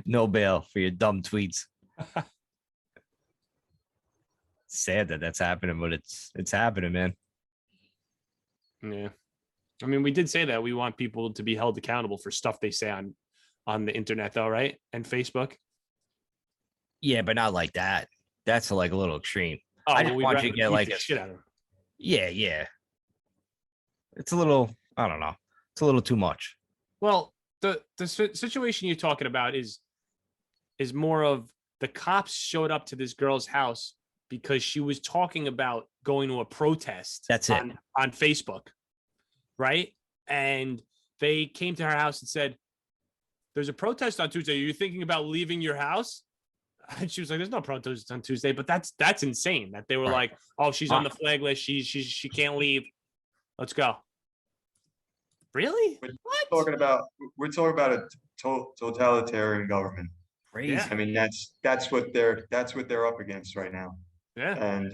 No bail for your dumb tweets. Sad that that's happening, but it's happening, man. Yeah. I mean, we did say that we want people to be held accountable for stuff they say on the internet, though, right? And Facebook. Yeah, but not like that. That's like a little extreme. Oh, I well, just we'd want rather you to get beat like the shit out of them. yeah. It's a little, I don't know. It's a little too much. Well, the situation you're talking about is more of the cops showed up to this girl's house because she was talking about going to a protest. That's it. On Facebook, right? And they came to her house and said, "There's a protest on Tuesday. Are you thinking about leaving your house?" And she was like, "There's no protest on Tuesday." But that's insane. That they were like, "Oh, she's on the flag list. She can't leave. Let's go." Really? We're talking about a totalitarian government. Crazy. Yeah. I mean, that's what they're up against right now. Yeah. And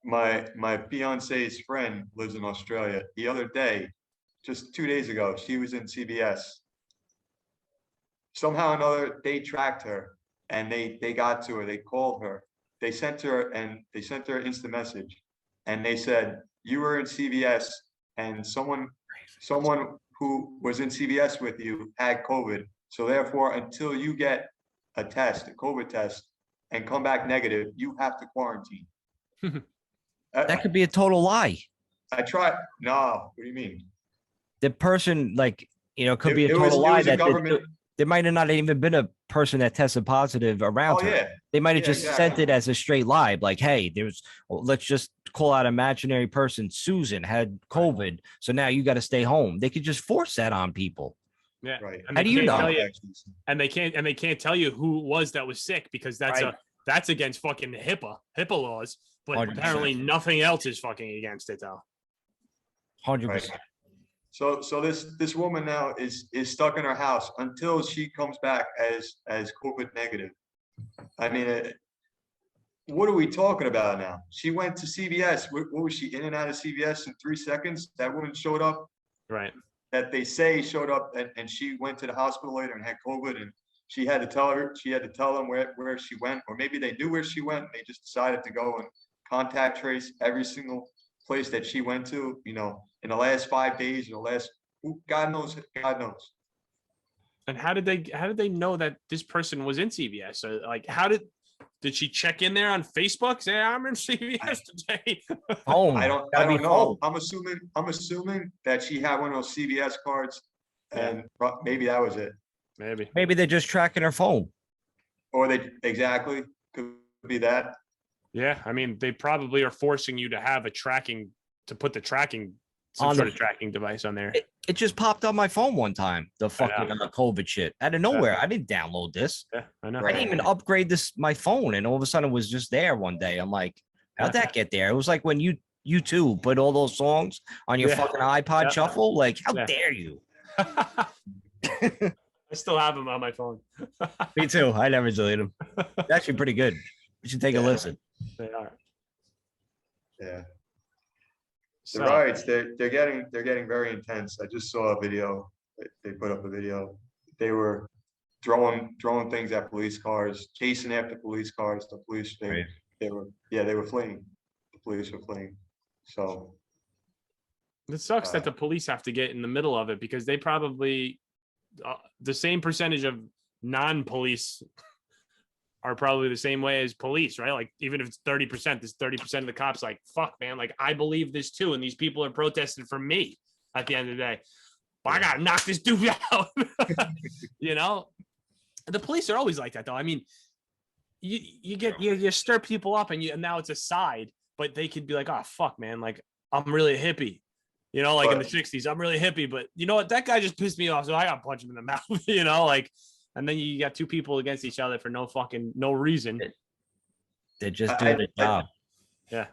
my fiance's friend lives in Australia. The other day, just 2 days ago, she was in CBS. Somehow or another, they tracked her and they got to her. They called her. They sent her an instant message, and they said, "You were in CBS, and someone who was in CBS with you had COVID. So therefore, until you get a COVID test, and come back negative, you have to quarantine." That could be a total lie. I tried. No, what do you mean? The person, like, could be a It total lie that government. there might have not even been a person that tested positive around Oh her. yeah, They might have just sent exactly. it as a straight lie, like, hey, let's just call out imaginary person. Susan had COVID, so now you got to stay home. They could just force that on people. Yeah. Right. And How they do you can't know? tell you- and they can't tell you who it was that was sick, because that's Right. that's against fucking HIPAA laws. But 100%. apparently nothing else is fucking against it, though. 100%. Right. So this woman now is stuck in her house until she comes back as COVID negative. I mean, what are we talking about now? She went to CBS. What was she in and out of CBS in 3 seconds? That woman showed up. Right. That they say showed up, and she went to the hospital later and had COVID, and she had to tell them where she went, or maybe they knew where she went. And they just decided to go and contact trace every single place that she went to, in the last 5 days, God knows. And how did they know that this person was in CVS? So, like, how did she check in there on Facebook? Say, "I'm in CVS today." Home. I don't know. I'm assuming that she had one of those CVS cards, and maybe that was it. Maybe they're just tracking her phone. Or they exactly could be that. Yeah, I mean, they probably are forcing you to have put some On sort the- of tracking device on there. It just popped on my phone one time. The fucking COVID shit out of nowhere. I didn't download this. Yeah, I know. I didn't even upgrade my phone, and all of a sudden it was just there one day. I'm like, how'd that get there? It was like when you two put all those songs on your fucking iPod shuffle. Like, how dare you? I still have them on my phone. Me too. I never deleted them. They're actually pretty good. You should take a listen. They are. Yeah. So, The riots, they're getting very intense. I just saw a video. They put up a video. They were throwing things at police cars, chasing after police cars. The police they were fleeing. The police were fleeing. So it sucks that the police have to get in the middle of it, because they probably the same percentage of non-police are probably the same way as police, right? Like, even if it's 30%, there's 30% of the cops like, fuck, man, like, I believe this too, and these people are protesting for me at the end of the day. But I gotta knock this dude out. The police are always like that, though. I mean, you stir people up, and now it's a side, but they could be like, oh fuck, man, like, I'm really a hippie. In the 60s, I'm really hippie, but you know what? That guy just pissed me off, so I gotta punch him in the mouth, and then you got two people against each other for no reason. They're just doing a job. Yeah.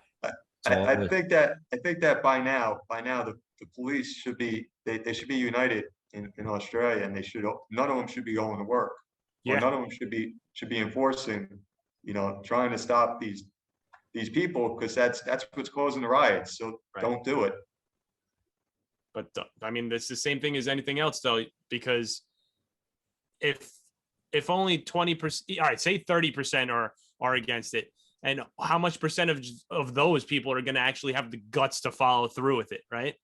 I think that by now the police should be they should be united in Australia, and none of them should be going to work. Yeah. Or none of them should be enforcing, trying to stop these people, because that's what's causing the riots. So don't do it. But I mean, it's the same thing as anything else, though, because if only 20%, all right, say 30% are against it, and how much percentage of those people are going to actually have the guts to follow through with it, right?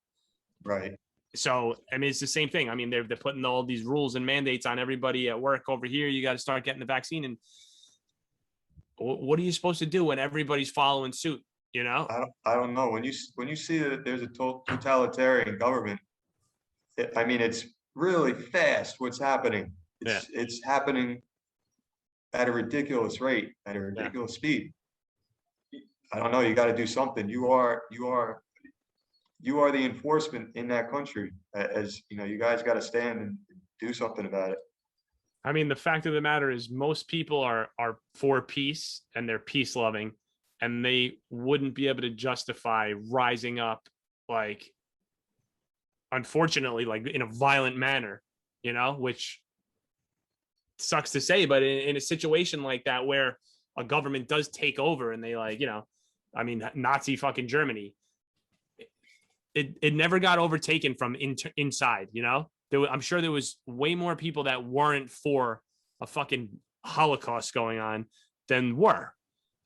Right. So, I mean, it's the same thing. I mean, they're putting all these rules and mandates on everybody at work over here. You got to start getting the vaccine. And what are you supposed to do when everybody's following suit? You know? I don't know. When you see that there's a totalitarian government, I mean, it's really fast what's happening. It's happening at a ridiculous rate, at a ridiculous speed. I don't know. You got to do something. You are the enforcement in that country. As you know, you guys got to stand and do something about it. I mean, the fact of the matter is most people are for peace and they're peace loving, and they wouldn't be able to justify rising up, like, unfortunately, like in a violent manner, you know, which sucks to say, but in a situation like that where a government does take over and they, like, you know, I mean, Nazi fucking Germany, it never got overtaken from inside, you know. I'm sure there was way more people that weren't for a fucking Holocaust going on than were.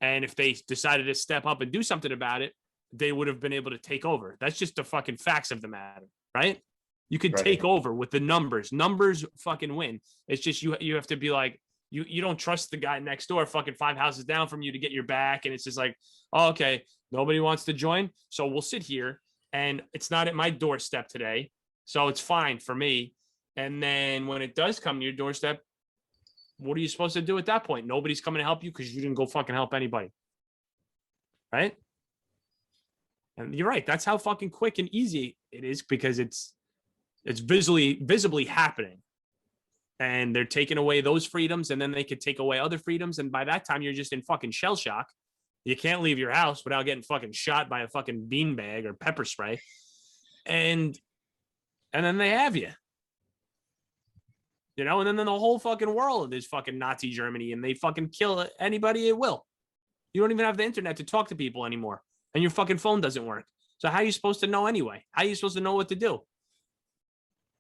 And if they decided to step up and do something about it, they would have been able to take over. That's just the fucking facts of the matter, right? You could take over with the numbers. Numbers fucking win. It's just you have to be like, you don't trust the guy next door, fucking 5 houses down from you, to get your back. And it's just like, oh, okay, nobody wants to join, so we'll sit here. And it's not at my doorstep today, so it's fine for me. And then when it does come to your doorstep, what are you supposed to do at that point? Nobody's coming to help you because you didn't go fucking help anybody. Right? And you're right. That's how fucking quick and easy it is, because it's visibly happening. And they're taking away those freedoms, and then they could take away other freedoms. And by that time, you're just in fucking shell shock. You can't leave your house without getting fucking shot by a fucking beanbag or pepper spray. And then they have you. You know, and then the whole fucking world is fucking Nazi Germany, and they fucking kill anybody it will. You don't even have the internet to talk to people anymore, and your fucking phone doesn't work. So how are you supposed to know anyway? How are you supposed to know what to do?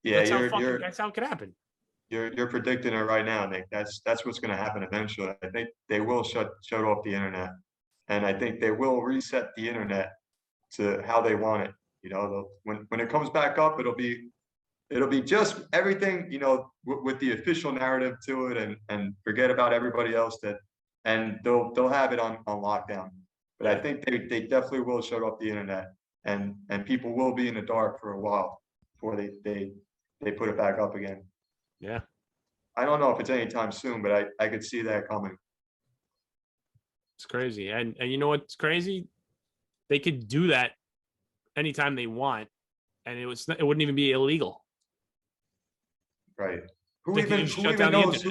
Yeah, that's how it could happen. You're predicting it right now, Nick. That's what's going to happen eventually. I think they will shut off the internet, and I think they will reset the internet to how they want it. You know, when it comes back up, it'll be just everything, you know, with the official narrative to it, and forget about everybody else, and they'll have it on lockdown. But I think they definitely will shut off the internet, and people will be in the dark for a while before they put it back up again. Yeah. I don't know if it's anytime soon, but I could see that coming. It's crazy. And you know what's crazy? They could do that anytime they want, and it wouldn't even be illegal. Right. Who even knows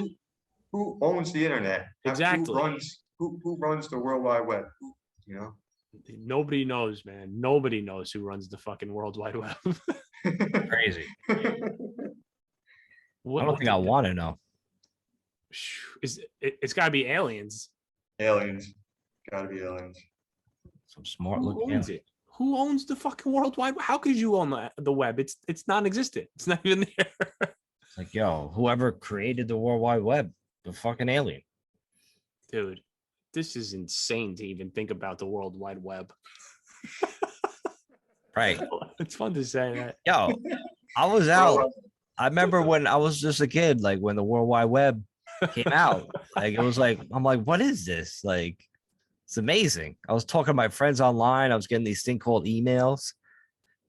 who owns the internet? Exactly. Who runs the World Wide Web? You know? Nobody knows, man. Nobody knows who runs the fucking World Wide Web. Crazy. I don't think I want to know. It's got to be aliens. Aliens. Got to be aliens. Some smart Who looking owns it? Who owns the fucking World Wide Web? How could you own the web? It's non-existent. It's not even there. It's like, yo, whoever created the World Wide Web, the fucking alien. Dude, this is insane to even think about the World Wide Web. Right. It's fun to say that. Yo, I was out. I remember when I was just a kid, like when the World Wide Web came out. Like it was like, I'm like, what is this? Like, it's amazing. I was talking to my friends online. I was getting these thing called emails.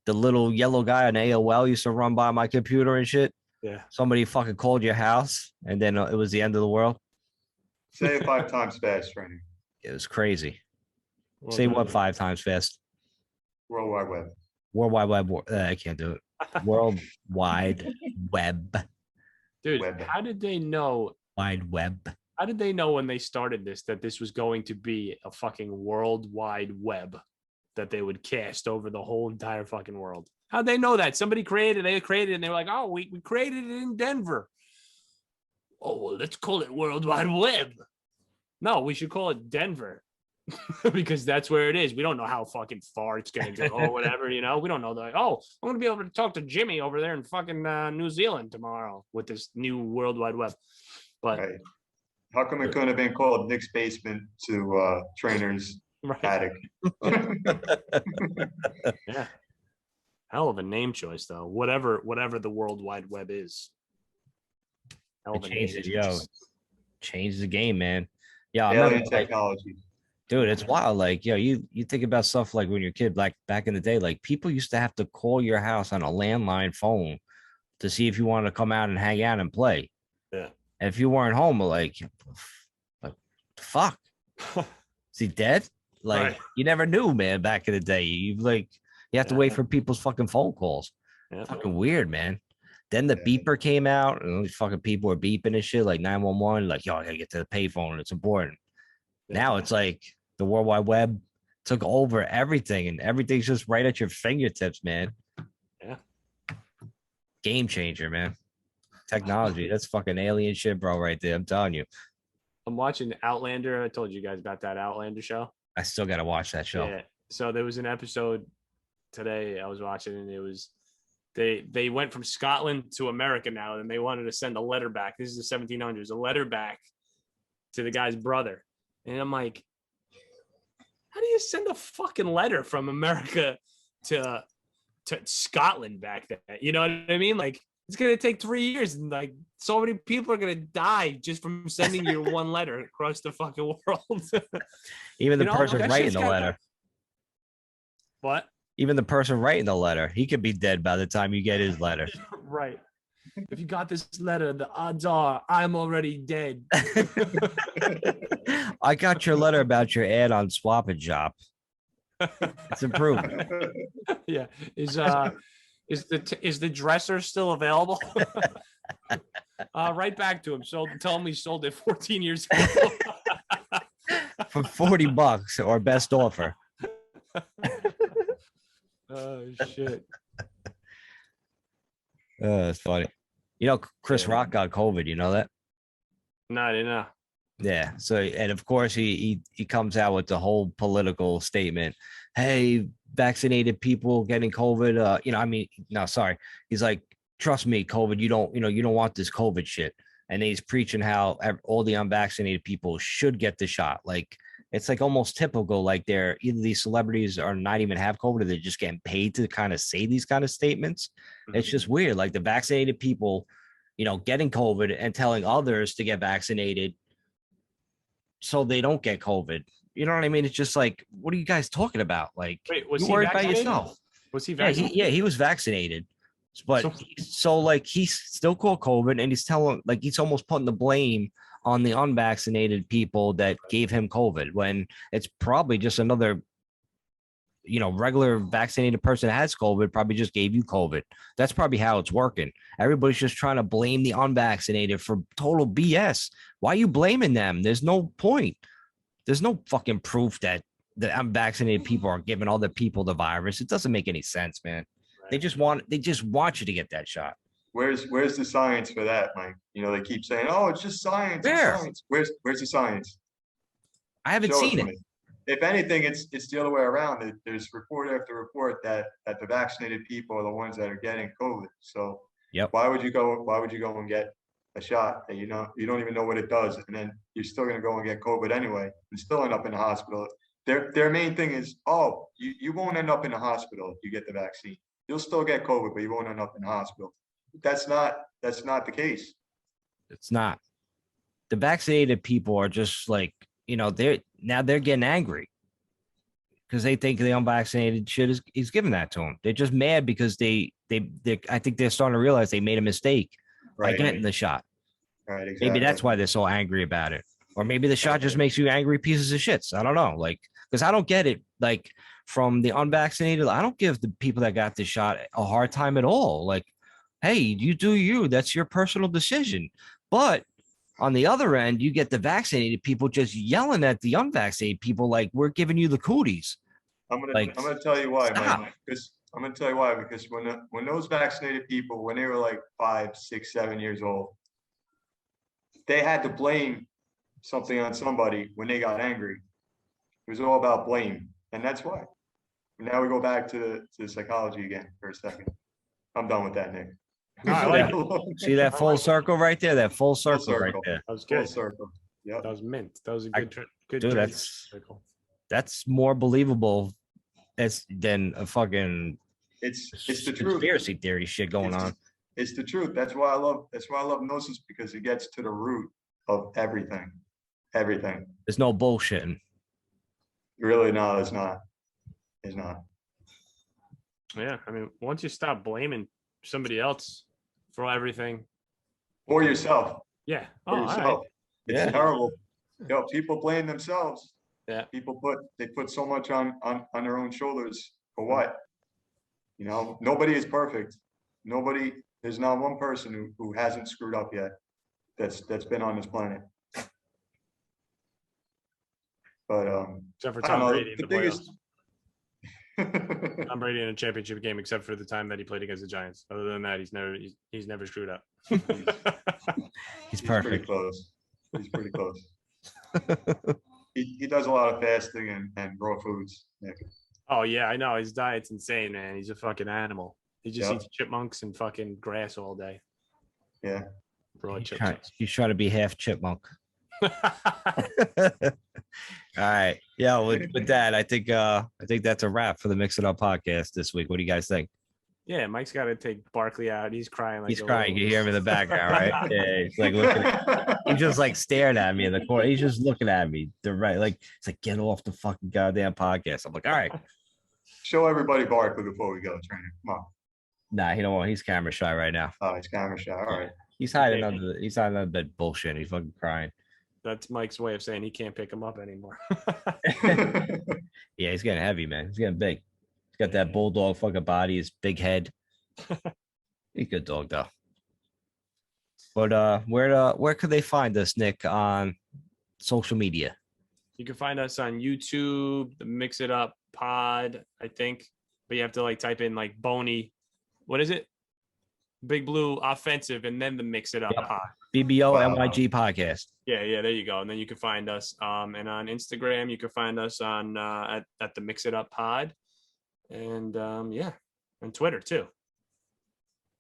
The little yellow guy on AOL used to run by my computer and shit. Yeah. Somebody fucking called your house, and then it was the end of the world. Say it 5 times fast, Trainer. It was crazy. Say what 5 times fast? World Wide Web. World Wide Web. I can't do it. World Wide Web. Dude, Web. how did they know? Wide Web. How did they know when they started this that this was going to be a fucking World Wide Web that they would cast over the whole entire fucking world? How'd they know that? They created it, and they were like, oh, we created it in Denver. Oh, well, let's call it World Wide Web. No, we should call it Denver. because that's where it is. We don't know how fucking far it's gonna go or whatever, you know. We don't know that. Oh, I'm gonna be able to talk to Jimmy over there in fucking New Zealand tomorrow with this new World Wide Web. But Right. How come it couldn't have been called Nick's basement to trainer's right, attic? yeah, hell of a name choice though. Whatever the World Wide Web is. Hell It of a name changes, choice. changes the game, man. Yeah, I remember, Alien like, technology. dude, it's wild. Like, you think about stuff like when you're a kid, like back in the day, like people used to have to call your house on a landline phone to see if you wanted to come out and hang out and play. Yeah. And if you weren't home, like fuck, is he dead? Like, Right. you never knew, man. Back in the day, you have to wait for people's fucking phone calls. Yeah. Fucking weird, man. Then the beeper came out, and these fucking people were beeping and shit, like 911. Like, yo, I gotta get to the payphone. It's important. Yeah. Now it's like the World Wide Web took over everything, and everything's just right at your fingertips, man. Yeah. Game changer, man. Technology. That's fucking alien shit, bro, right there. I'm telling you. I'm watching Outlander. I told you guys about that Outlander show. I still gotta watch that show. Yeah. So there was an episode today I was watching, and it was they went from Scotland to America now, and they wanted to send a letter back. This is the 1700s, a letter back to the guy's brother. And I'm like, how do you send a fucking letter from America to Scotland back then? You know what I mean? Like, it's gonna take 3 years, and like so many people are gonna die just from sending your one letter across the fucking world. Even the person writing the letter. What? Even the person writing the letter, he could be dead by the time you get his letter. Right. If you got this letter, the odds are I'm already dead. I got your letter about your ad on Swap and Shop. It's improved. Yeah. Is the dresser still available? Right back to him. Tell him he sold it 14 years ago. For $40 or best offer. Oh shit. It's funny. You know, Chris Rock got COVID. You know that? No, I didn't know. Yeah. So, and of course, he comes out with the whole political statement. Hey, vaccinated people getting COVID. No, sorry. He's like, trust me, COVID. You don't want this COVID shit. And he's preaching how all the unvaccinated people should get the shot. Like, it's like almost typical. Like, they're either these celebrities are not even have COVID, or they're just getting paid to kind of say these kind of statements. Mm-hmm. It's just weird. Like, the vaccinated people, getting COVID and telling others to get vaccinated so they don't get COVID. You know what I mean? It's just like, what are you guys talking about? Like, wait, was you he worried vaccinated? about yourself? Was he vaccinated? He was vaccinated. But so like he's still called COVID, and he's telling, like, he's almost putting the blame on the unvaccinated people that gave him COVID, when it's probably just another, regular vaccinated person that has COVID probably just gave you COVID. That's probably how it's working. Everybody's just trying to blame the unvaccinated for total BS. Why are you blaming them? There's no point. There's no fucking proof that the unvaccinated people are giving other people the virus. It doesn't make any sense, man. Right. They just want you to get that shot. Where's the science for that, Mike? They keep saying, "Oh, it's just science." Where? It's science. Where's the science? I haven't seen it. If anything, it's the other way around. There's report after report that the vaccinated people are the ones that are getting COVID. So yep. Why would you go and get a shot that you don't even know what it does, and then you're still going to go and get COVID anyway and still end up in the hospital? Their main thing is, oh, you won't end up in the hospital if you get the vaccine. You'll still get COVID, but you won't end up in the hospital. That's not the case. It's not. The vaccinated people are just like, they're getting angry because they think the unvaccinated shit is giving that to them. They're just mad because I think they're starting to realize they made a mistake by getting the shot. Right. Exactly. Maybe that's why they're so angry about it. Or maybe the shot just makes you angry pieces of shits. I don't know. Like, because I don't get it. Like, from the unvaccinated, I don't give the people that got the shot a hard time at all. Like, hey, you do you. That's your personal decision. But on the other end, you get the vaccinated people just yelling at the unvaccinated people like, we're giving you the cooties. I'm gonna tell you why, Mike. Because I'm gonna tell you why. Because when those vaccinated people, when they were like 5, 6, 7 years old, they had to blame something on somebody when they got angry. It was all about blame, and that's why. Now we go back to the psychology again for a second. I'm done with that, Nick. No, I like it. See that full circle right there? That full circle right circle. there. That was Full good. circle. Yep. That was mint. That was a I- good. Dude, transition that's- circle. That's more believable than a fucking It's the truth. conspiracy theory shit going on. It's the truth. That's why I love Gnosis, because it gets to the root of everything. Everything. There's no bullshitting. Really, no, it's not. It's not. Yeah, I mean, once you stop blaming somebody else for everything, Or yourself. yeah. Or Oh, all right. yourself. It's Yeah. terrible. People blame themselves. Yeah. People put so much on their own shoulders for what? Nobody is perfect. There's not one person who hasn't screwed up yet that's been on this planet. But Except for I don't Tom know, Brady in the the biggest playoffs. Tom Brady in a championship game, except for the time that he played against the Giants. Other than that, he's never screwed up. He's He's pretty perfect. close. He's pretty close. He does a lot of fasting and raw foods, Nick. Oh yeah, I know his diet's insane, man. He's a fucking animal. He just Yep. eats chipmunks and fucking grass all day. Yeah. Raw He's chips. trying to be half chipmunk. All right. Yeah, with that, I think that's a wrap for the Mix It Up podcast this week. What do you guys think? Yeah, Mike's got to take Barkley out. He's crying. Like He's a crying. little- You hear him in the background, right? Yeah, he's like looking. He's just like staring at me in the corner. He's just looking at me. They're right. Like it's like get off the fucking goddamn podcast. I'm like, all right. Show everybody Barkley before we go, trainer. Come on. Nah, he don't want. He's camera shy right now. Oh, it's camera shot. All right. He's hiding under. He's hiding under that bullshit. He's fucking crying. That's Mike's way of saying he can't pick him up anymore. Yeah, he's getting heavy, man. He's getting big. He's got that bulldog fucking body. His big head. He's a good dog though. But where could they find us, Nick, on social media? You can find us on YouTube, the Mix It Up Pod, I think. But you have to like type in like Boney. What is it? Big Blue Offensive, and then the Mix It Up Yep. Pod. BBO Wow. MYG podcast. Yeah, there you go. And then you can find us. And on Instagram, you can find us on at the Mix It Up Pod. And yeah, and Twitter too.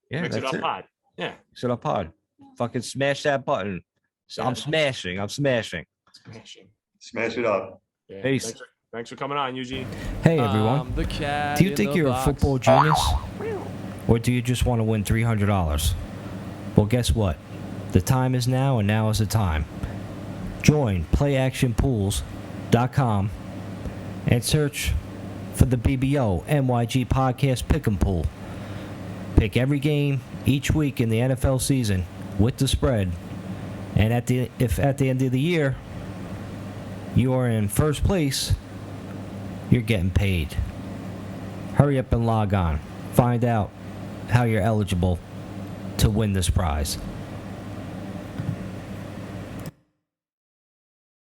Yeah, Mix It that's Up it. Pod. Yeah. Mix It Up pod. Fucking smash that button. So I'm Yeah. smashing. I'm smashing. Smashing. Smash it up. Yeah. Peace. Thanks for coming on, Eugene. Hey everyone. The cat Do you in think the you're a box. football genius? Or do you just want to win $300? Well, guess what? The time is now, and now is the time. Join playactionpools.com and search for the BBO MYG Podcast Pick'em Pool. Pick every game each week in the NFL season with the spread. And if at the end of the year you are in first place, you're getting paid. Hurry up and log on. Find out how you're eligible to win this prize.